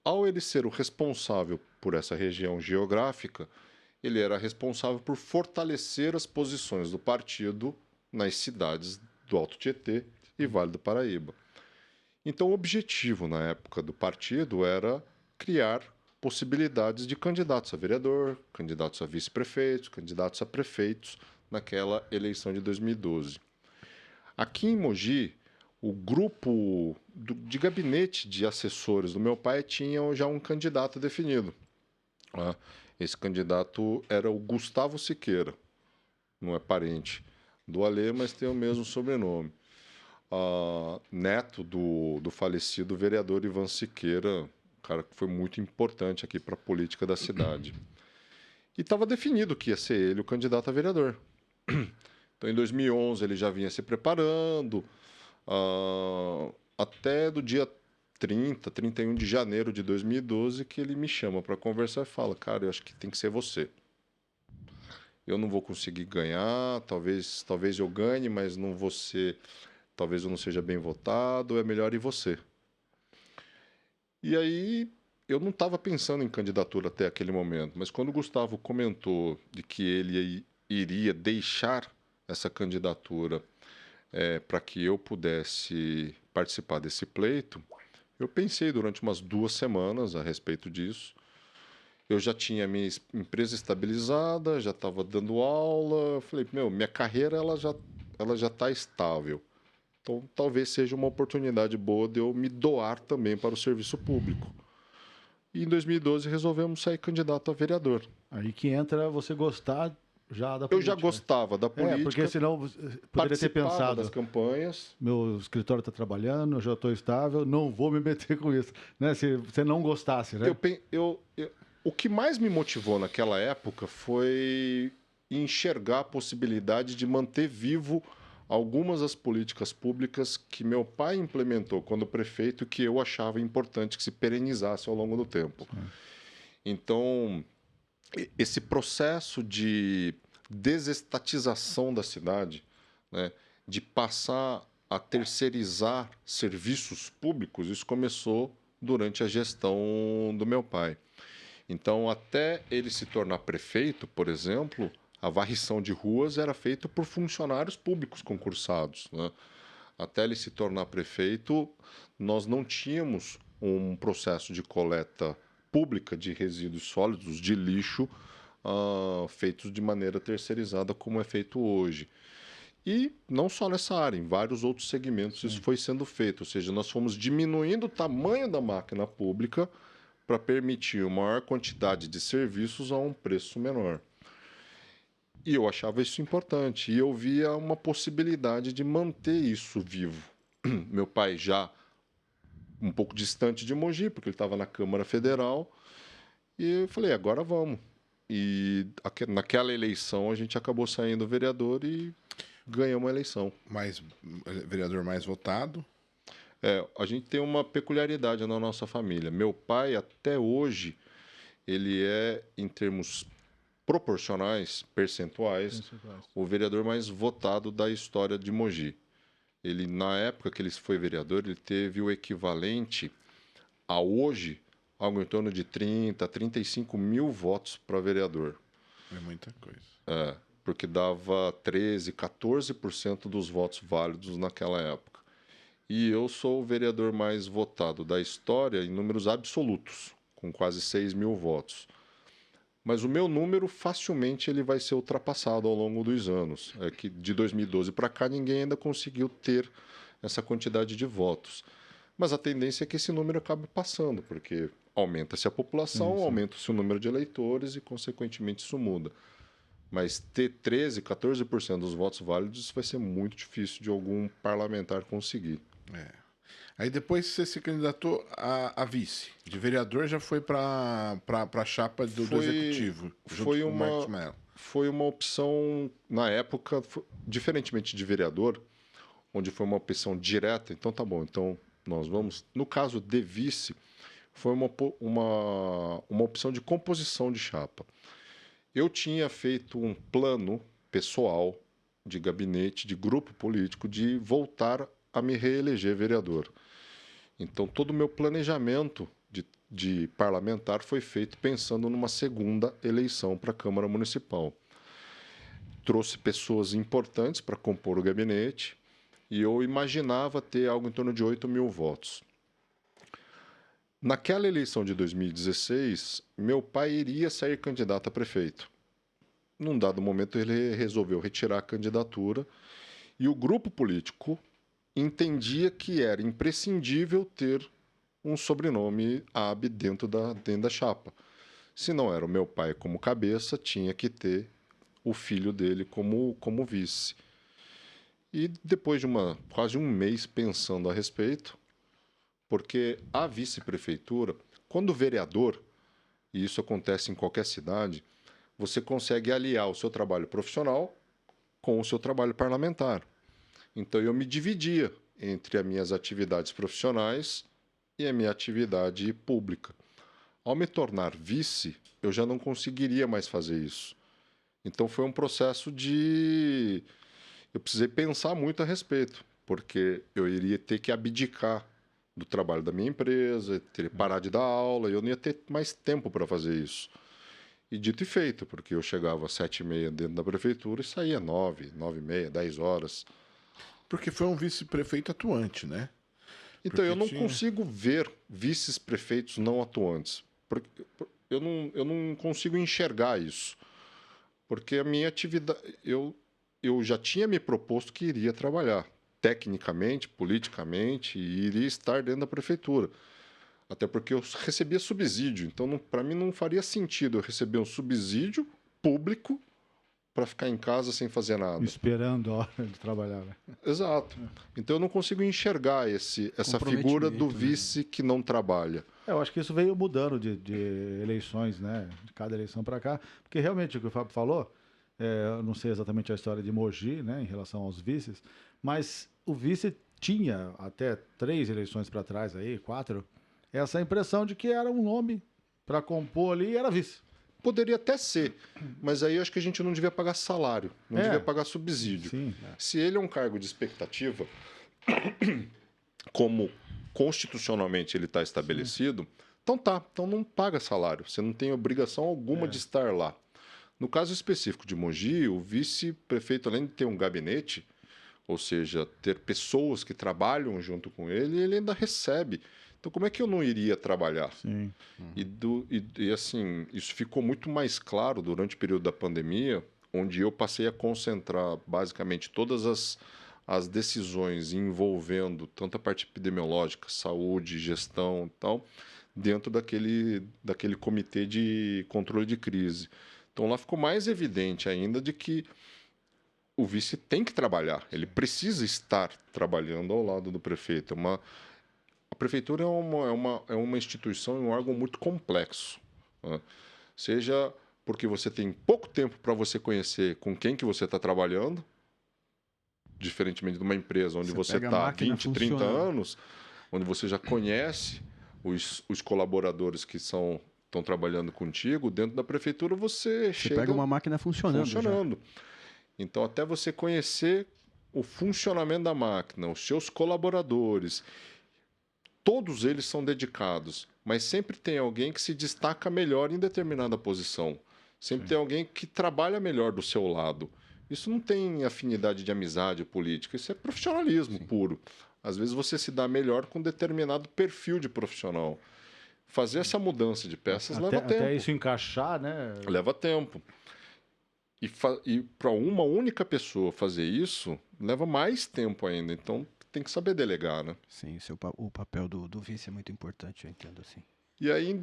Ao ele ser o responsável por essa região geográfica, ele era responsável por fortalecer as posições do partido nas cidades do Alto Tietê e Vale do Paraíba. Então, o objetivo na época do partido era criar possibilidades de candidatos a vereador, candidatos a vice-prefeitos, candidatos a prefeitos naquela eleição de 2012. Aqui em Mogi, o grupo de gabinete de assessores do meu pai tinha já um candidato definido. Esse candidato era o Gustavo Siqueira. Não é parente do Alê, mas tem o mesmo sobrenome. Neto do falecido vereador Ivan Siqueira, cara que foi muito importante aqui para a política da cidade. E estava definido que ia ser ele o candidato a vereador. Então, em 2011, ele já vinha se preparando, até do dia 31 de janeiro de 2012, que ele me chama para conversar e fala, cara, eu acho que tem que ser você. Eu não vou conseguir ganhar, talvez eu ganhe, mas não vou ser, talvez eu não seja bem votado, é melhor ir você. E aí, eu não estava pensando em candidatura até aquele momento, mas quando o Gustavo comentou de que ele iria deixar essa candidatura para que eu pudesse participar desse pleito, eu pensei durante umas 2 semanas a respeito disso. Eu já tinha minha empresa estabilizada, já estava dando aula. Eu falei, minha carreira ela já está estável. Então, talvez seja uma oportunidade boa de eu me doar também para o serviço público. E em 2012 resolvemos sair candidato a vereador. Aí que entra você gostar já da política. Eu já gostava da política. Porque senão você poderia ter pensado das campanhas. Meu escritório está trabalhando, eu já estou estável, não vou me meter com isso. Né? Se você não gostasse, né? O que mais me motivou naquela época foi enxergar a possibilidade de manter vivo algumas das políticas públicas que meu pai implementou quando prefeito e que eu achava importante que se perenizasse ao longo do tempo. Então, esse processo de desestatização da cidade, né, de passar a terceirizar serviços públicos, isso começou durante a gestão do meu pai. Então, até ele se tornar prefeito, por exemplo, a varrição de ruas era feita por funcionários públicos concursados, né? Até ele se tornar prefeito, nós não tínhamos um processo de coleta pública de resíduos sólidos, de lixo, feitos de maneira terceirizada, como é feito hoje. E não só nessa área, em vários outros segmentos isso foi sendo feito. Ou seja, nós fomos diminuindo o tamanho da máquina pública para permitir uma maior quantidade de serviços a um preço menor. E eu achava isso importante. E eu via uma possibilidade de manter isso vivo. Meu pai já um pouco distante de Mogi, porque ele estava na Câmara Federal. E eu falei, agora vamos. E naquela eleição a gente acabou saindo vereador e ganhamos a eleição. Vereador mais votado? A gente tem uma peculiaridade na nossa família. Meu pai, até hoje, ele é, em termos proporcionais, percentuais, o vereador mais votado da história de Mogi. Ele, na época que ele foi vereador, ele teve o equivalente a hoje, algo em torno de 30, 35 mil votos para vereador. É muita coisa. Porque dava 13, 14% dos votos válidos naquela época. E eu sou o vereador mais votado da história em números absolutos, com quase 6 mil votos. Mas o meu número, facilmente, ele vai ser ultrapassado ao longo dos anos. É que de 2012 para cá, ninguém ainda conseguiu ter essa quantidade de votos. Mas a tendência é que esse número acabe passando, porque aumenta-se a população, aumenta-se o número de eleitores e, consequentemente, isso muda. Mas ter 13%, 14% dos votos válidos, isso vai ser muito difícil de algum parlamentar conseguir. Aí depois você se candidatou a vice. De vereador já foi para a chapa do Executivo. Foi uma opção, na época, diferentemente de vereador, onde foi uma opção direta. Então tá bom, então nós vamos... No caso de vice, foi uma opção de composição de chapa. Eu tinha feito um plano pessoal de gabinete, de grupo político, de voltar a me reeleger vereador. Então, todo o meu planejamento de parlamentar foi feito pensando numa segunda eleição para a Câmara Municipal. Trouxe pessoas importantes para compor o gabinete e eu imaginava ter algo em torno de 8 mil votos. Naquela eleição de 2016, meu pai iria sair candidato a prefeito. Num dado momento, ele resolveu retirar a candidatura e o grupo político entendia que era imprescindível ter um sobrenome AB dentro da chapa. Se não era o meu pai como cabeça, tinha que ter o filho dele como vice. E depois de quase um mês pensando a respeito, porque a vice-prefeitura, Quando vereador, e isso acontece em qualquer cidade, você consegue aliar o seu trabalho profissional com o seu trabalho parlamentar. Então, eu me dividia entre as minhas atividades profissionais e a minha atividade pública. Ao me tornar vice, eu já não conseguiria mais fazer isso. Então, foi um processo de... Eu precisei pensar muito a respeito, porque eu iria ter que abdicar do trabalho da minha empresa, teria que parar de dar aula, e eu não ia ter mais tempo para fazer isso. E dito e feito, porque eu chegava às 7h30 dentro da prefeitura e saía 9, 9h30, 10 horas. Porque foi um vice-prefeito atuante, né? Então, eu não consigo ver vices-prefeitos não atuantes. Porque eu não consigo enxergar isso. Porque a minha atividade... Eu já tinha me proposto que iria trabalhar tecnicamente, politicamente, e iria estar dentro da prefeitura. Até porque eu recebia subsídio. Então, para mim, não faria sentido eu receber um subsídio público para ficar em casa sem fazer nada. Esperando a hora de trabalhar. Né? Exato. Então, eu não consigo enxergar essa figura do vice que não trabalha. Eu acho que isso veio mudando de eleições, né? De cada eleição para cá. Porque, realmente, o que o Fábio falou, eu não sei exatamente a história de Mogi, né, em relação aos vices, mas o vice tinha, até 3 eleições para trás, aí, 4, essa impressão de que era um nome para compor ali e era vice. Poderia até ser, mas aí eu acho que a gente não devia pagar salário, não devia pagar subsídio. Sim, Se ele é um cargo de expectativa, como constitucionalmente ele está estabelecido, então não paga salário, você não tem obrigação alguma de estar lá. No caso específico de Mogi, o vice-prefeito, além de ter um gabinete, ou seja, ter pessoas que trabalham junto com ele, ele ainda recebe. Então, como é que eu não iria trabalhar? Sim. E assim, isso ficou muito mais claro durante o período da pandemia, onde eu passei a concentrar basicamente todas as decisões envolvendo tanto a parte epidemiológica, saúde, gestão e tal, dentro daquele comitê de controle de crise. Então, lá ficou mais evidente ainda de que o vice tem que trabalhar, ele precisa estar trabalhando ao lado do prefeito. A prefeitura é uma instituição, um órgão muito complexo, né? Seja porque você tem pouco tempo para você conhecer com quem que você está trabalhando, diferentemente de uma empresa onde você está há 20, 30 anos, onde você já conhece os colaboradores que estão trabalhando contigo. Dentro da prefeitura você pega uma máquina funcionando. Então, até você conhecer o funcionamento da máquina, os seus colaboradores, todos eles são dedicados, mas sempre tem alguém que se destaca melhor em determinada posição. Sempre tem alguém que trabalha melhor do seu lado. Isso não tem afinidade de amizade política, isso é profissionalismo puro. Às vezes você se dá melhor com determinado perfil de profissional. Fazer essa mudança de peças leva tempo. Até isso encaixar, né? Leva tempo. E para uma única pessoa fazer isso, leva mais tempo ainda. Então, tem que saber delegar, né? Sim, o papel do vice é muito importante, eu entendo assim. E aí,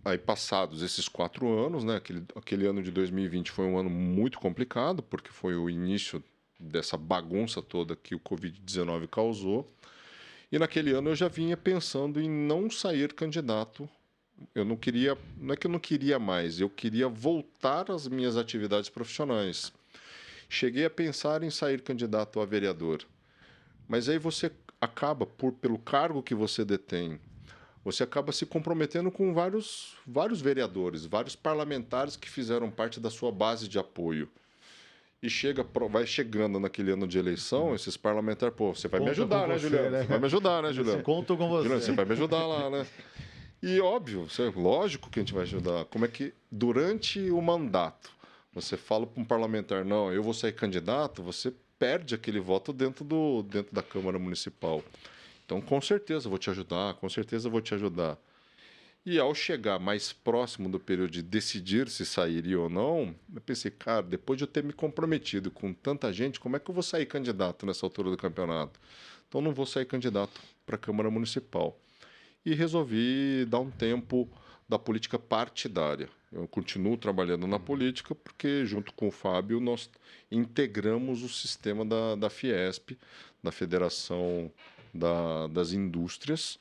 aí passados esses 4 anos, né? Aquele ano de 2020 foi um ano muito complicado, porque foi o início dessa bagunça toda que o Covid-19 causou. E naquele ano eu já vinha pensando em não sair candidato. Eu não queria, não é que eu não queria mais, eu queria voltar às minhas atividades profissionais. Cheguei a pensar em sair candidato a vereador. Mas aí você acaba, pelo cargo que você detém, você acaba se comprometendo com vários vereadores, vários parlamentares que fizeram parte da sua base de apoio. E vai chegando naquele ano de eleição, esses parlamentares, você vai me ajudar, né, Juliano? Você vai me ajudar, né, Juliano? Conto com você. Juliano, você vai me ajudar lá, né? E óbvio, lógico que a gente vai ajudar. Como é que, durante o mandato, você fala para um parlamentar, não, eu vou sair candidato, você perde aquele voto dentro da Câmara Municipal. Então, com certeza eu vou te ajudar, com certeza eu vou te ajudar. E ao chegar mais próximo do período de decidir se sairia ou não, eu pensei, cara, depois de eu ter me comprometido com tanta gente, como é que eu vou sair candidato nessa altura do campeonato? Então, não vou sair candidato para a Câmara Municipal. E resolvi dar um tempo da política partidária. Eu continuo trabalhando na política porque, junto com o Fábio, nós integramos o sistema da Fiesp, da Federação das Indústrias,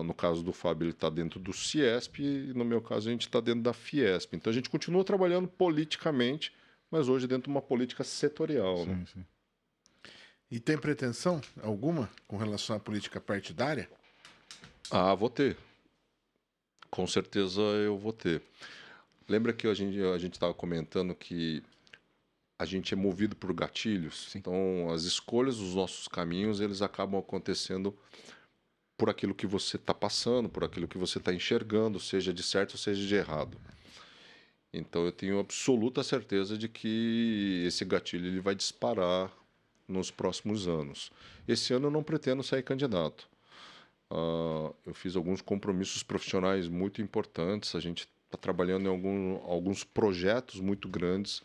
No caso do Fábio, ele está dentro do Ciesp, e no meu caso, a gente está dentro da Fiesp. Então, a gente continua trabalhando politicamente, mas hoje dentro de uma política setorial. Sim, né? sim. E tem pretensão alguma com relação à política partidária? Vou ter. Com certeza eu vou ter. Lembra que a gente estava comentando que a gente é movido por gatilhos? Sim. Então, as escolhas dos nossos caminhos, eles acabam acontecendo por aquilo que você está passando, por aquilo que você está enxergando, seja de certo ou seja de errado. Então, eu tenho absoluta certeza de que esse gatilho ele vai disparar nos próximos anos. Esse ano eu não pretendo sair candidato. Eu fiz alguns compromissos profissionais muito importantes, a gente está trabalhando em alguns projetos muito grandes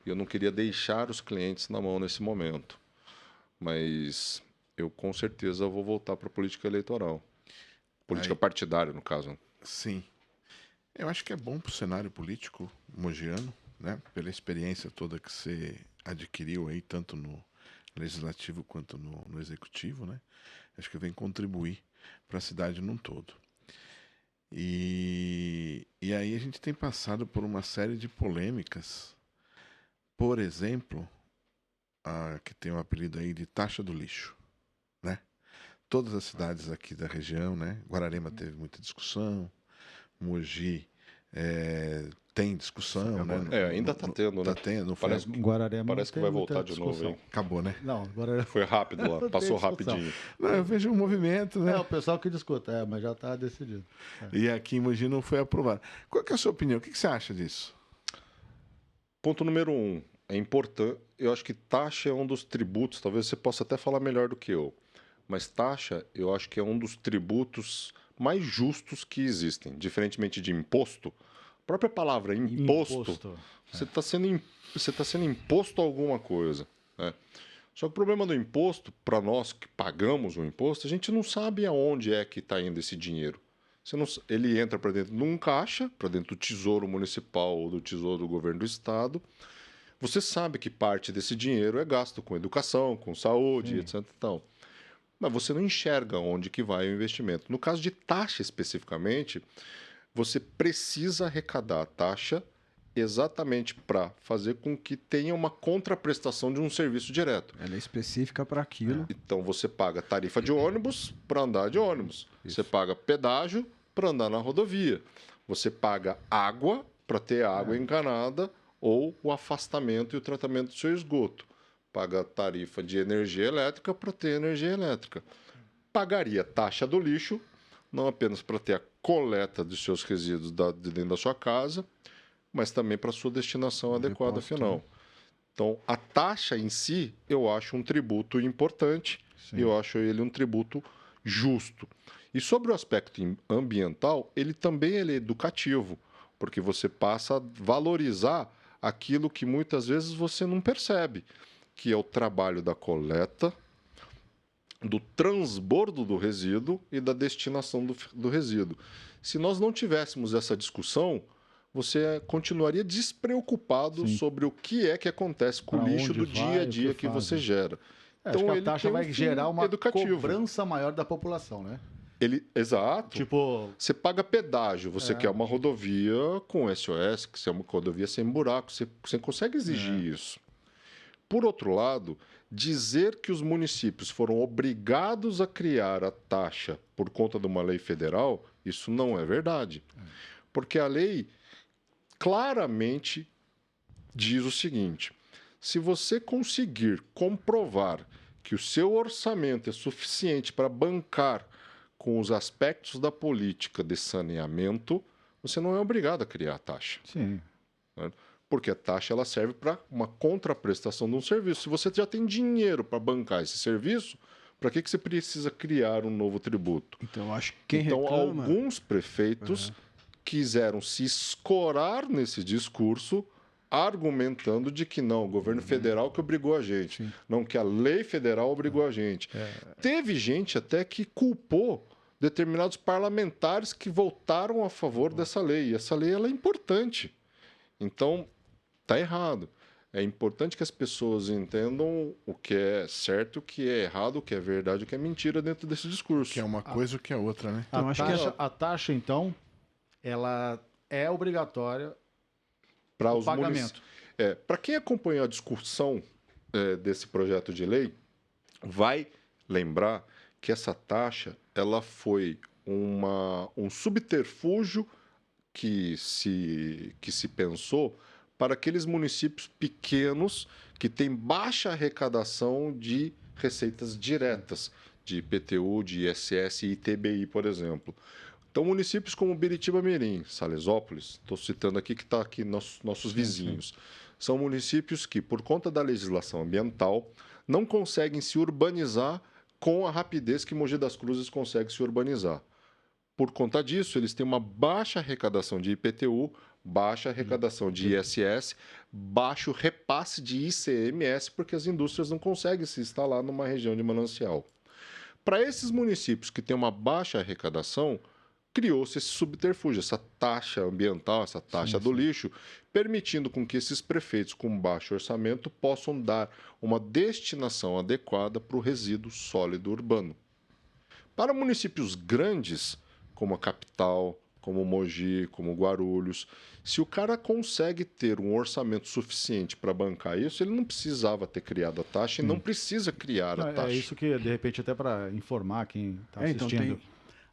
e eu não queria deixar os clientes na mão nesse momento. Mas eu com certeza vou voltar para a política eleitoral. Política partidária, no caso. Sim. Eu acho que é bom para o cenário político mogiano, né? Pela experiência toda que você adquiriu aí, tanto no legislativo quanto no executivo, né? Acho que vem contribuir para a cidade num todo. E aí a gente tem passado por uma série de polêmicas. Por exemplo, a que tem um apelido aí de taxa do lixo, né? Todas as cidades aqui da região, né? Guararema teve muita discussão, Mogi tem discussão, né? Ainda está tendo, né? Tá tendo, não Parece, Guararema parece que vai voltar de novo, hein? Acabou, né? Não, agora Foi rápido lá, Não passou tem discussão. rapidinho. Não, eu vejo um movimento, né? é o pessoal que discuta, mas já está decidido. E aqui em Mogi não foi aprovado. Qual que é a sua opinião? O que você acha disso? Ponto número 1. É importante. Eu acho que taxa é um dos tributos, talvez você possa até falar melhor do que eu, mas taxa eu acho que é um dos tributos mais justos que existem. Diferentemente de imposto, a própria palavra imposto. Você está sendo imposto a alguma coisa. Né? Só que o problema do imposto, para nós que pagamos o imposto, a gente não sabe aonde é que está indo esse dinheiro. Ele entra para dentro de um caixa, para dentro do Tesouro Municipal ou do Tesouro do Governo do Estado. Você sabe que parte desse dinheiro é gasto com educação, com saúde, etc. Então, mas você não enxerga onde que vai o investimento. No caso de taxa especificamente, você precisa arrecadar a taxa exatamente para fazer com que tenha uma contraprestação de um serviço direto. Ela é específica para aquilo. Então você paga tarifa de ônibus para andar de ônibus. Isso. Você paga pedágio para andar na rodovia. Você paga água para ter água encanada ou o afastamento e o tratamento do seu esgoto. Paga tarifa de energia elétrica para ter energia elétrica. Pagaria taxa do lixo, não apenas para ter a coleta dos seus resíduos de dentro da sua casa, mas também para a sua destinação adequada final. Então, a taxa em si, eu acho um tributo importante e eu acho ele um tributo justo. E sobre o aspecto ambiental, ele também é educativo, porque você passa a valorizar aquilo que muitas vezes você não percebe, que é o trabalho da coleta, do transbordo do resíduo e da destinação do resíduo. Se nós não tivéssemos essa discussão, você continuaria despreocupado sobre o que é que acontece com o lixo do dia a dia que você gera. Então, acho que a taxa vai gerar uma cobrança maior da população, né? Exato. Tipo, você paga pedágio, você quer uma rodovia com SOS, que é uma rodovia sem buraco, você consegue exigir isso. Por outro lado, dizer que os municípios foram obrigados a criar a taxa por conta de uma lei federal, isso não é verdade. Porque a lei claramente diz o seguinte: se você conseguir comprovar que o seu orçamento é suficiente para bancar com os aspectos da política de saneamento, você não é obrigado a criar a taxa. Sim. Né? Porque a taxa ela serve para uma contraprestação de um serviço. Se você já tem dinheiro para bancar esse serviço, para que você precisa criar um novo tributo? Então, acho que quem reclama... reclama... alguns prefeitos quiseram se escorar nesse discurso, argumentando de que não, o governo federal que obrigou a gente, não que a lei federal obrigou a gente. Teve gente até que culpou determinados parlamentares que votaram a favor dessa lei. E essa lei ela é importante. Então, está errado. É importante que as pessoas entendam o que é certo, o que é errado, o que é verdade, o que é mentira dentro desse discurso. Que é uma coisa ou que é outra, né? Então, a taxa, então, ela é obrigatória para o pagamento. Para quem acompanhou a discussão desse projeto de lei, vai lembrar que essa taxa ela foi um subterfúgio que se pensou para aqueles municípios pequenos que têm baixa arrecadação de receitas diretas, de IPTU, de ISS e ITBI, por exemplo. Então, municípios como Biritiba-Mirim, Salesópolis, estou citando aqui que está aqui nossos vizinhos, são municípios que, por conta da legislação ambiental, não conseguem se urbanizar com a rapidez que Mogi das Cruzes consegue se urbanizar. Por conta disso, eles têm uma baixa arrecadação de IPTU, baixa arrecadação de ISS, baixo repasse de ICMS, porque as indústrias não conseguem se instalar numa região de manancial. Para esses municípios que têm uma baixa arrecadação, criou-se esse subterfúgio, essa taxa ambiental, essa taxa do lixo, permitindo com que esses prefeitos com baixo orçamento possam dar uma destinação adequada para o resíduo sólido urbano. Para municípios grandes, como a capital, como Mogi, como Guarulhos, se o cara consegue ter um orçamento suficiente para bancar isso, ele não precisava ter criado a taxa e não precisa criar a taxa. É isso que, de repente, até para informar quem está assistindo, então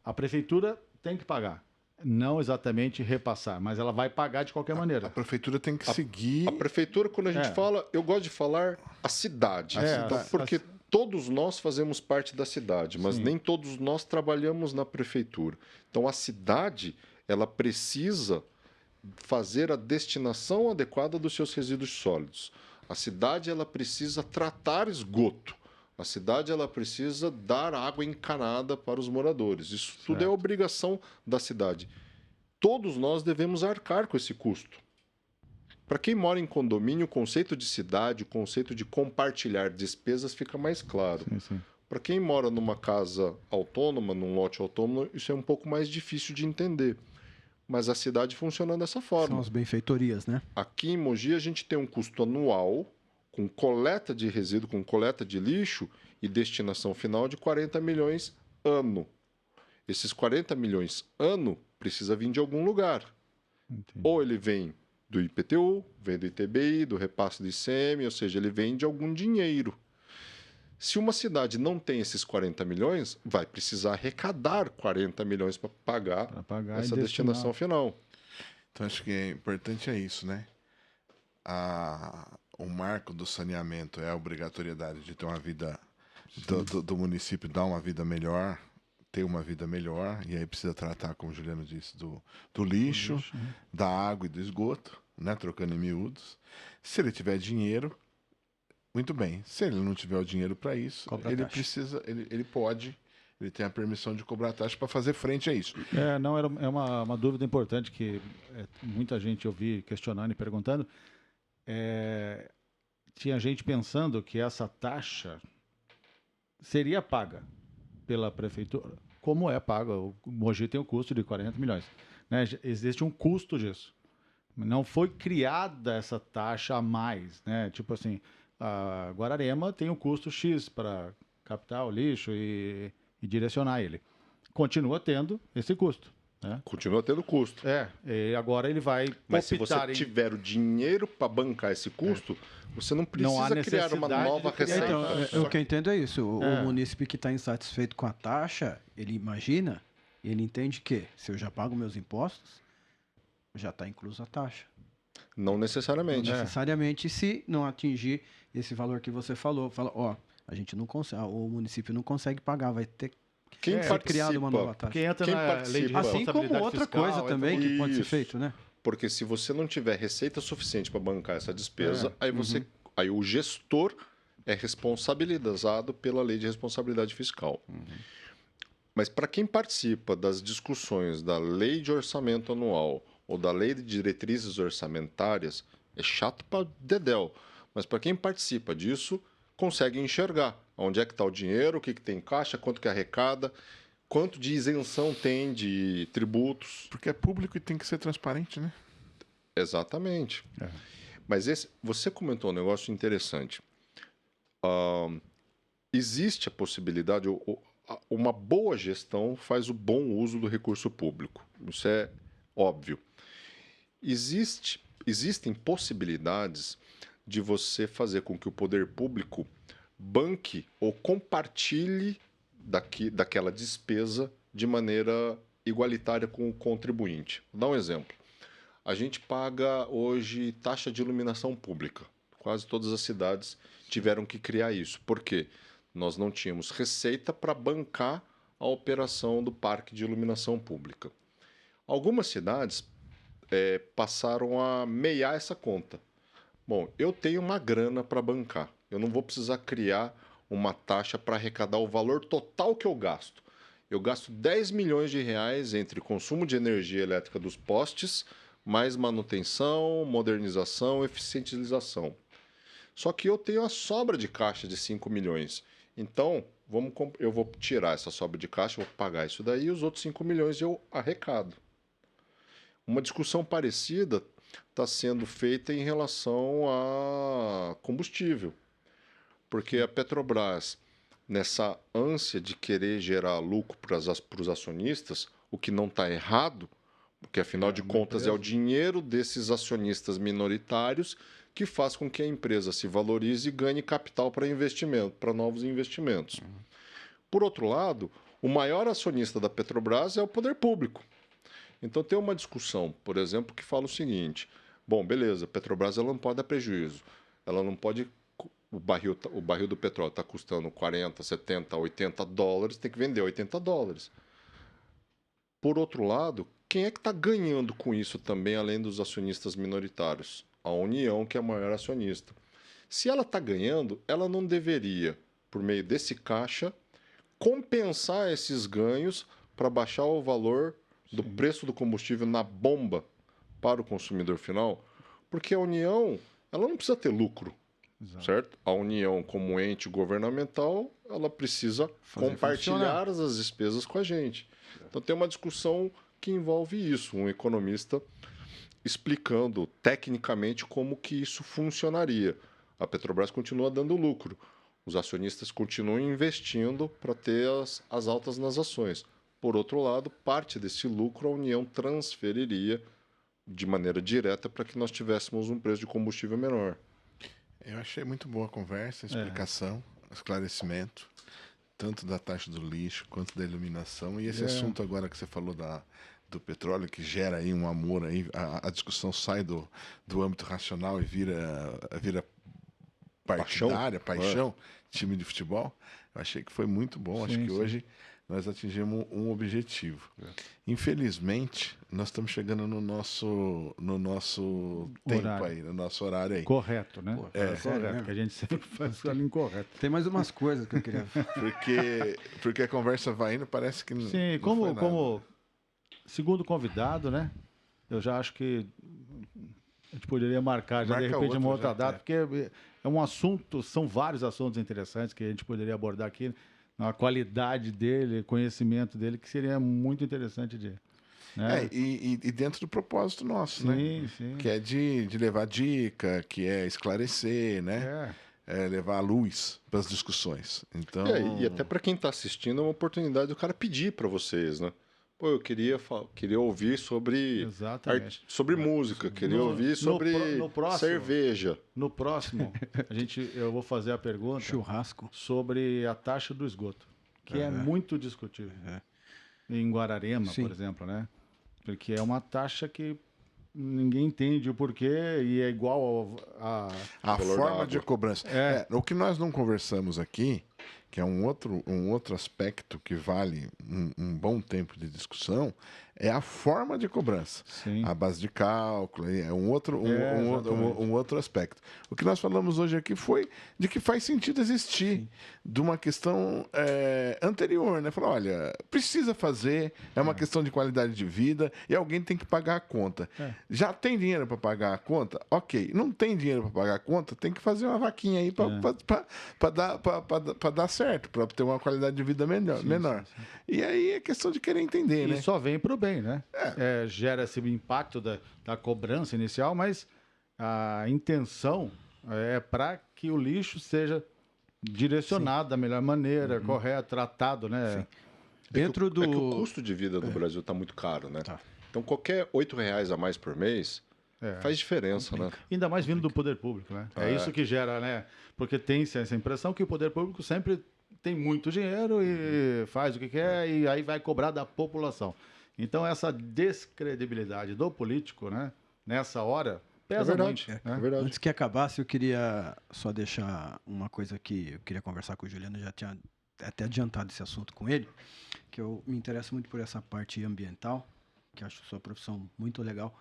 a prefeitura tem que pagar. Não exatamente repassar, mas ela vai pagar de qualquer maneira. A prefeitura tem que seguir... A prefeitura, quando a gente fala, eu gosto de falar a cidade. Porque todos nós fazemos parte da cidade, mas nem todos nós trabalhamos na prefeitura. Então, a cidade, ela precisa fazer a destinação adequada dos seus resíduos sólidos. A cidade, ela precisa tratar esgoto. A cidade ela precisa dar água encanada para os moradores. Isso tudo é obrigação da cidade. Todos nós devemos arcar com esse custo. Para quem mora em condomínio, o conceito de cidade, o conceito de compartilhar despesas fica mais claro. Para quem mora numa casa autônoma, num lote autônomo, isso é um pouco mais difícil de entender. Mas a cidade funciona dessa forma. São as benfeitorias, né? Aqui em Mogi a gente tem um custo anual com coleta de resíduo, com coleta de lixo e destinação final de 40 milhões ano. Esses 40 milhões ano precisa vir de algum lugar. Entendi. Ou ele vem do IPTU, vem do ITBI, do repasse do ICM, ou seja, ele vem de algum dinheiro. Se uma cidade não tem esses 40 milhões, vai precisar arrecadar 40 milhões para pagar essa destinação final. Então, acho que é importante isso, né? O marco do saneamento é a obrigatoriedade de ter uma vida do município, dar uma vida melhor, ter uma vida melhor, e aí precisa tratar, como o Juliano disse, do lixo, da água e do esgoto, né? Trocando em miúdos. Se ele tiver dinheiro, muito bem. Se ele não tiver o dinheiro para isso, ele precisa, ele pode, ele tem a permissão de cobrar taxa para fazer frente a isso. É uma dúvida importante que muita gente eu vi questionando e perguntando. Tinha gente pensando que essa taxa seria paga pela prefeitura. Como é paga? O Mogi tem o custo de 40 milhões. Né? Existe um custo disso. Não foi criada essa taxa a mais. Né? Tipo assim, a Guararema tem o custo X para captar o lixo e direcionar ele. Continua tendo esse custo. Né? Continua tendo custo. E agora ele vai... Mas se você tiver o dinheiro para bancar esse custo, você não precisa criar uma nova receita. Então, o que eu entendo é isso. O munícipe que está insatisfeito com a taxa, ele imagina, ele entende que se eu já pago meus impostos, já está incluso a taxa. Não necessariamente. Não necessariamente, se não atingir esse valor que você falou. A gente não consegue, o município não consegue pagar, vai ter quem criado uma nova taxa. Quem entra na lei de assim como outra fiscal, coisa também que pode ser feito, né? Porque se você não tiver receita suficiente para bancar essa despesa, aí o gestor é responsabilizado pela lei de responsabilidade fiscal. Mas para quem participa das discussões da lei de orçamento anual ou da lei de diretrizes orçamentárias, é chato para dedéu. Mas para quem participa disso, consegue enxergar onde é que está o dinheiro, o que tem em caixa, quanto que arrecada, quanto de isenção tem de tributos. Porque é público e tem que ser transparente, né? Exatamente. Mas você comentou um negócio interessante. Existe a possibilidade, uma boa gestão faz o bom uso do recurso público. Isso é óbvio. Existem possibilidades de você fazer com que o poder público banque ou compartilhe daquela despesa de maneira igualitária com o contribuinte. Vou dar um exemplo. A gente paga hoje taxa de iluminação pública. Quase todas as cidades tiveram que criar isso. Por quê? Nós não tínhamos receita para bancar a operação do parque de iluminação pública. Algumas cidades passaram a meiar essa conta. Bom, eu tenho uma grana para bancar. Eu não vou precisar criar uma taxa para arrecadar o valor total que eu gasto. Eu gasto 10 milhões de reais entre consumo de energia elétrica dos postes, mais manutenção, modernização, eficientização. Só que eu tenho a sobra de caixa de 5 milhões. Então, eu vou tirar essa sobra de caixa, vou pagar isso daí e os outros 5 milhões eu arrecado. Uma discussão parecida está sendo feita em relação a combustível. Porque a Petrobras, nessa ânsia de querer gerar lucro para os acionistas, o que não está errado, porque afinal de contas é o dinheiro desses acionistas minoritários que faz com que a empresa se valorize e ganhe capital para investimento, para novos investimentos. Por outro lado, o maior acionista da Petrobras é o poder público. Então tem uma discussão, por exemplo, que fala o seguinte: bom, beleza, a Petrobras ela não pode dar prejuízo, ela não pode. O barril do petróleo está custando 40, 70, 80 dólares, tem que vender 80 dólares. Por outro lado, quem é que está ganhando com isso também, além dos acionistas minoritários? A União, que é a maior acionista. Se ela está ganhando, ela não deveria, por meio desse caixa, compensar esses ganhos para baixar o valor do preço do combustível na bomba para o consumidor final? Porque a União, ela não precisa ter lucro. Exato. Certo? A União, como ente governamental, ela precisa compartilhar as despesas com a gente. Então tem uma discussão que envolve isso, um economista explicando tecnicamente como que isso funcionaria. A Petrobras continua dando lucro, os acionistas continuam investindo para ter as altas nas ações. Por outro lado, parte desse lucro a União transferiria de maneira direta para que nós tivéssemos um preço de combustível menor. Eu achei muito boa a conversa, a explicação, esclarecimento, tanto da taxa do lixo quanto da iluminação. E esse assunto agora que você falou do petróleo, que gera aí um amor, aí, a discussão sai do âmbito racional e vira partidária, paixão, time de futebol. Eu achei que foi muito bom. Acho que hoje nós atingimos um objetivo. Infelizmente, nós estamos chegando no nosso tempo aí, no nosso horário aí. Correto, né? Correto, que a gente sempre faz o incorreto. Tem mais umas coisas que eu queria... Porque a conversa vai indo, parece que não. Sim, como segundo convidado, né? Eu já acho que a gente poderia marcar de repente uma outra data, porque é um assunto, são vários assuntos interessantes que a gente poderia abordar aqui. A qualidade dele, conhecimento dele, que seria muito interessante de... Né? E dentro do propósito nosso, né? Sim. Que é de levar dica, que é esclarecer, né? Levar a luz para as discussões. Então... e até para quem está assistindo, é uma oportunidade do cara pedir para vocês, né? Pô, eu queria ouvir sobre música, queria ouvir sobre cerveja. No próximo, eu vou fazer a pergunta churrasco sobre a taxa do esgoto, que é muito discutível. Em Guararema, por exemplo, né? Porque é uma taxa que ninguém entende o porquê e é igual a forma de cobrança. O que nós não conversamos aqui, que é um outro aspecto que vale um bom tempo de discussão, é a forma de cobrança. Sim. A base de cálculo, é um outro aspecto. O que nós falamos hoje aqui foi de que faz sentido existir de uma questão anterior, né? Falar, olha, precisa fazer, é uma questão de qualidade de vida e alguém tem que pagar a conta. Já tem dinheiro para pagar a conta? Ok. Não tem dinheiro para pagar a conta? Tem que fazer uma vaquinha aí para dar certo, para ter uma qualidade de vida menor. Sim. E aí é questão de querer entender, né? E só vem para o bem, né? Gera esse impacto da cobrança inicial, mas a intenção é para que o lixo seja direcionado da melhor maneira, correto, tratado, né? Sim. Dentro do... É que o custo de vida do Brasil está muito caro, né? Tá. Então, qualquer R$8 a mais por mês faz diferença, né? Ainda mais vindo do poder público, né? É isso que gera, né? Porque tem essa impressão que o poder público sempre tem muito dinheiro e faz o que quer e aí vai cobrar da população. Então, essa descredibilidade do político, né? Nessa hora, pesa muito. É verdade. Antes que acabasse, eu queria só deixar uma coisa que eu queria conversar com o Juliano, já tinha até adiantado esse assunto com ele, que eu me interesso muito por essa parte ambiental, que acho sua profissão muito legal,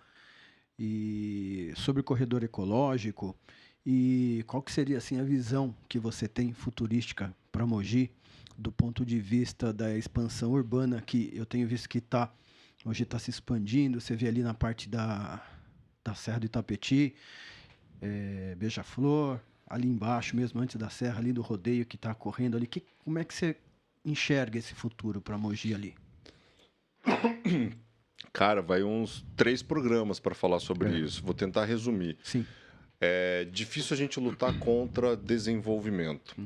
e sobre o corredor ecológico, e qual que seria assim, a visão que você tem futurística para Mogi, do ponto de vista da expansão urbana, que eu tenho visto que Mogi está se expandindo, você vê ali na parte da Serra do Itapetí, Beija-Flor, ali embaixo mesmo, antes da serra, ali do rodeio que está correndo ali. Como é que você enxerga esse futuro para Mogi ali? Cara, vai uns 3 programas para falar sobre isso. Vou tentar resumir. Sim. É difícil a gente lutar contra desenvolvimento.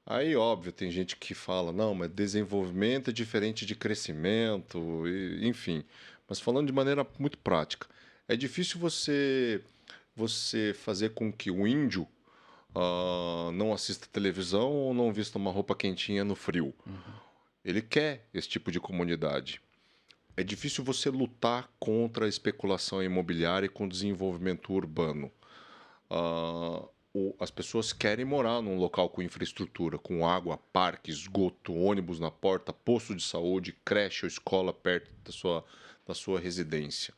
Aí, óbvio, tem gente que fala, não, mas desenvolvimento é diferente de crescimento, enfim. Mas falando de maneira muito prática, é difícil você fazer com que o índio não assista televisão ou não vista uma roupa quentinha no frio. Ele quer esse tipo de comunidade. É difícil você lutar contra a especulação imobiliária e com o desenvolvimento urbano. As pessoas querem morar num local com infraestrutura, com água, parque, esgoto, ônibus na porta, posto de saúde, creche ou escola perto da sua residência.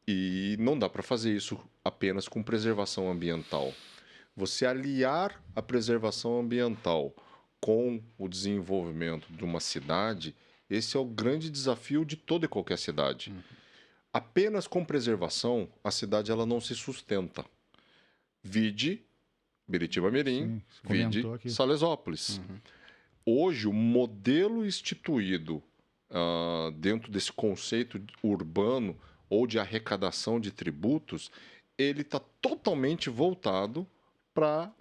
E não dá para fazer isso apenas com preservação ambiental. Você aliar a preservação ambiental com o desenvolvimento de uma cidade, esse é o grande desafio de toda e qualquer cidade. Apenas com preservação, a cidade ela não se sustenta. Vide Biritiba-Mirim, vide Salesópolis. Hoje, o modelo instituído dentro desse conceito urbano ou de arrecadação de tributos, ele está totalmente voltado para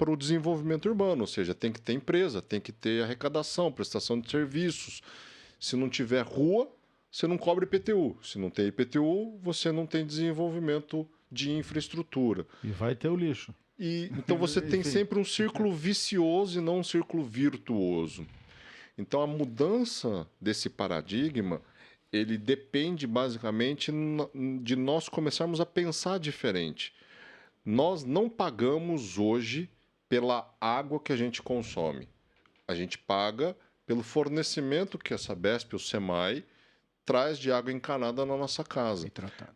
o desenvolvimento urbano, ou seja, tem que ter empresa, tem que ter arrecadação, prestação de serviços. Se não tiver rua, você não cobra IPTU. Se não tem IPTU, você não tem desenvolvimento de infraestrutura. E vai ter o lixo. Então você tem sempre um círculo vicioso e não um círculo virtuoso. Então a mudança desse paradigma, ele depende basicamente de nós começarmos a pensar diferente. Nós não pagamos hoje pela água que a gente consome. A gente paga pelo fornecimento que a Sabesp, o SEMAI, traz de água encanada na nossa casa.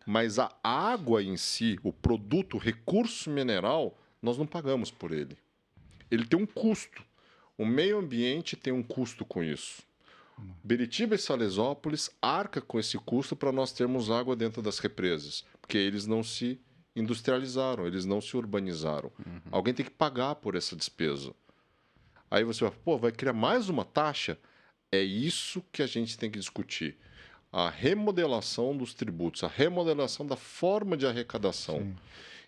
Mas a água em si, o produto, o recurso mineral, nós não pagamos por ele. Ele tem um custo. O meio ambiente tem um custo com isso. Biritiba e Salesópolis arca com esse custo para nós termos água dentro das represas, porque eles não se industrializaram, eles não se urbanizaram. Alguém tem que pagar por essa despesa. Aí você vai criar mais uma taxa? É isso que a gente tem que discutir. A remodelação dos tributos, a remodelação da forma de arrecadação. Sim.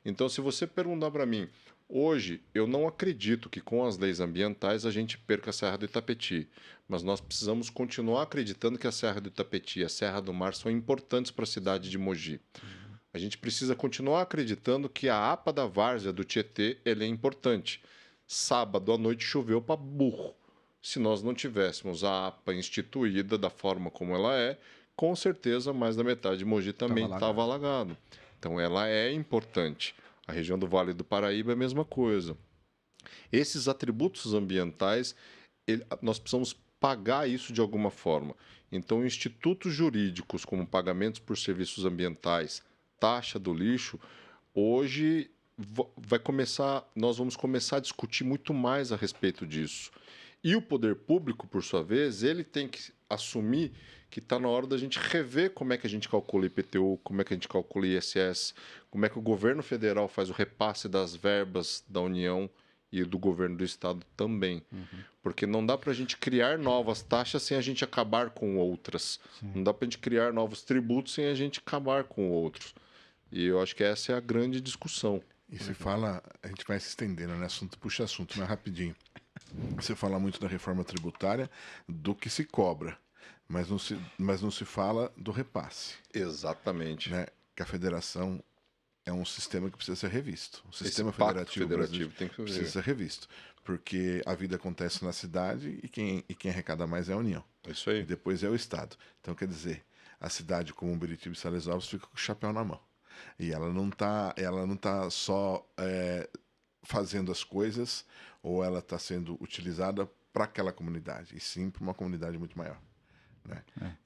Então, se você perguntar para mim, hoje eu não acredito que com as leis ambientais a gente perca a Serra do Itapetí, mas nós precisamos continuar acreditando que a Serra do Itapetí e a Serra do Mar são importantes para a cidade de Mogi. A gente precisa continuar acreditando que a APA da Várzea do Tietê ela é importante. Sábado à noite choveu para burro. Se nós não tivéssemos a APA instituída da forma como ela é, com certeza mais da metade de Mogi também estava alagado. Então ela é importante. A região do Vale do Paraíba é a mesma coisa. Esses atributos ambientais, nós precisamos pagar isso de alguma forma. Então, institutos jurídicos como pagamentos por serviços ambientais, taxa do lixo, hoje nós vamos começar a discutir muito mais a respeito disso. E o poder público, por sua vez, ele tem que assumir que está na hora da gente rever como é que a gente calcula IPTU, como é que a gente calcula ISS, como é que o governo federal faz o repasse das verbas da União e do governo do Estado também. Porque não dá para a gente criar novas taxas sem a gente acabar com outras. Sim. Não dá para a gente criar novos tributos sem a gente acabar com outros. E eu acho que essa é a grande discussão. E se fala, a gente vai se estendendo, né? Assunto puxa assunto, mas rapidinho. Você fala muito da reforma tributária, do que se cobra, mas não se fala do repasse. Exatamente. Né? Que a federação é um sistema que precisa ser revisto. O sistema federativo tem que precisa ser revisto. Porque a vida acontece na cidade e quem arrecada mais é a União. Isso aí. E depois é o Estado. Então, quer dizer, a cidade como Biritiba e Salesópolis fica com o chapéu na mão. E ela não tá só fazendo as coisas ou ela está sendo utilizada para aquela comunidade, e sim para uma comunidade muito maior. Né?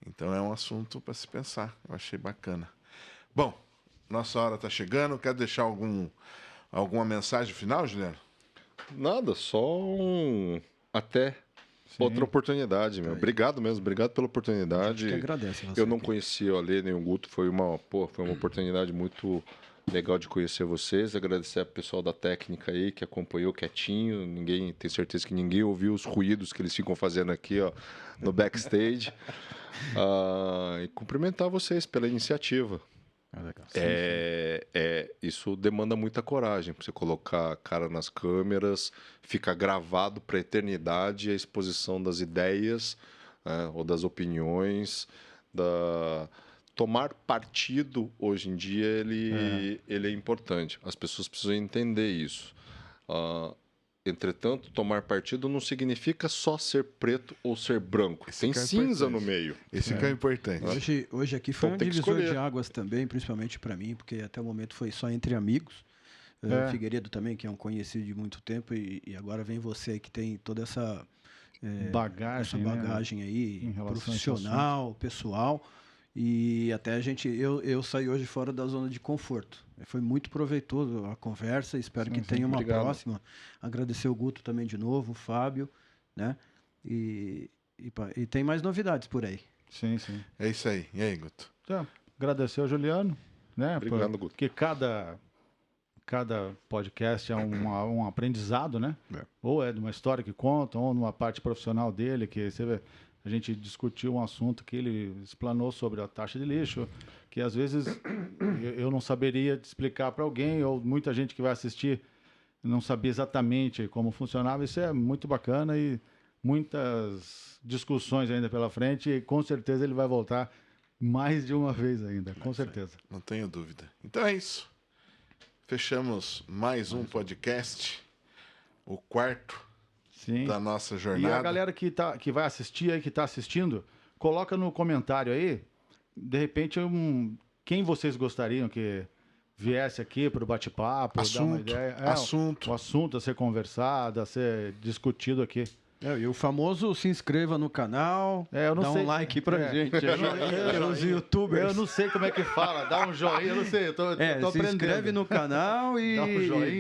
Então é um assunto para se pensar. Eu achei bacana. Bom, nossa hora está chegando. Quer deixar alguma mensagem final, Juliano? Nada, só até outra oportunidade, meu. Obrigado mesmo, obrigado pela oportunidade. Que agradece você. Eu não conhecia o Alê nem o Guto, foi uma oportunidade muito legal de conhecer vocês. Agradecer ao pessoal da técnica aí que acompanhou quietinho. Tenho certeza que ninguém ouviu os ruídos que eles ficam fazendo aqui, ó, no backstage. E cumprimentar vocês pela iniciativa. Isso demanda muita coragem para você colocar a cara nas câmeras, fica gravado para a eternidade a exposição das ideias, ou das opiniões, tomar partido hoje em dia ele é importante. As pessoas precisam entender isso. Entretanto, tomar partido não significa só ser preto ou ser branco. Tem cinza no meio. Esse que é importante. Hoje aqui foi um divisor de águas também, principalmente para mim, porque até o momento foi só entre amigos. Figueiredo também, que é um conhecido de muito tempo, e agora vem você que tem toda essa bagagem aí, profissional, pessoal. E até eu saí hoje fora da zona de conforto. Foi muito proveitoso a conversa, espero que tenha uma próxima. Agradecer o Guto também de novo, o Fábio, né? E tem mais novidades por aí. Sim. É isso aí. E aí, Guto? Então, agradecer ao Juliano, né? Obrigado, Guto. Porque cada podcast é um aprendizado, né? Ou é de uma história que conta, ou numa parte profissional dele, que você vê. A gente discutiu um assunto que ele explanou sobre a taxa de lixo, que às vezes eu não saberia explicar para alguém, ou muita gente que vai assistir não sabia exatamente como funcionava. Isso é muito bacana e muitas discussões ainda pela frente, e com certeza ele vai voltar mais de uma vez ainda, com certeza. Não tenho dúvida. Então é isso. Fechamos mais um podcast, o quarto. Sim. Da nossa jornada. E a galera que vai assistir aí, que está assistindo, coloca no comentário aí, de repente, quem vocês gostariam que viesse aqui para o bate-papo, dar uma ideia. O assunto a ser conversado, a ser discutido aqui. E o famoso se inscreva no canal, dá um like pra gente. Os youtubers. Eu não sei como é que fala, dá um joinha, eu não sei, eu tô aprendendo. Se inscreve no canal e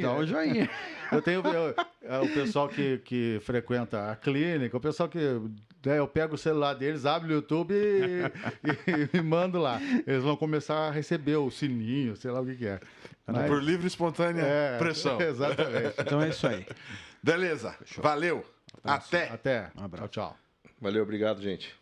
dá um joinha. Eu tenho o pessoal que frequenta a clínica, o pessoal que... eu pego o celular deles, abro o YouTube e mando lá. Eles vão começar a receber o sininho, sei lá o que é. Mas, por livre e espontânea pressão. Exatamente. Então é isso aí. Beleza. Fechou. Valeu. Até. Um abraço. Tchau. Valeu, obrigado, gente.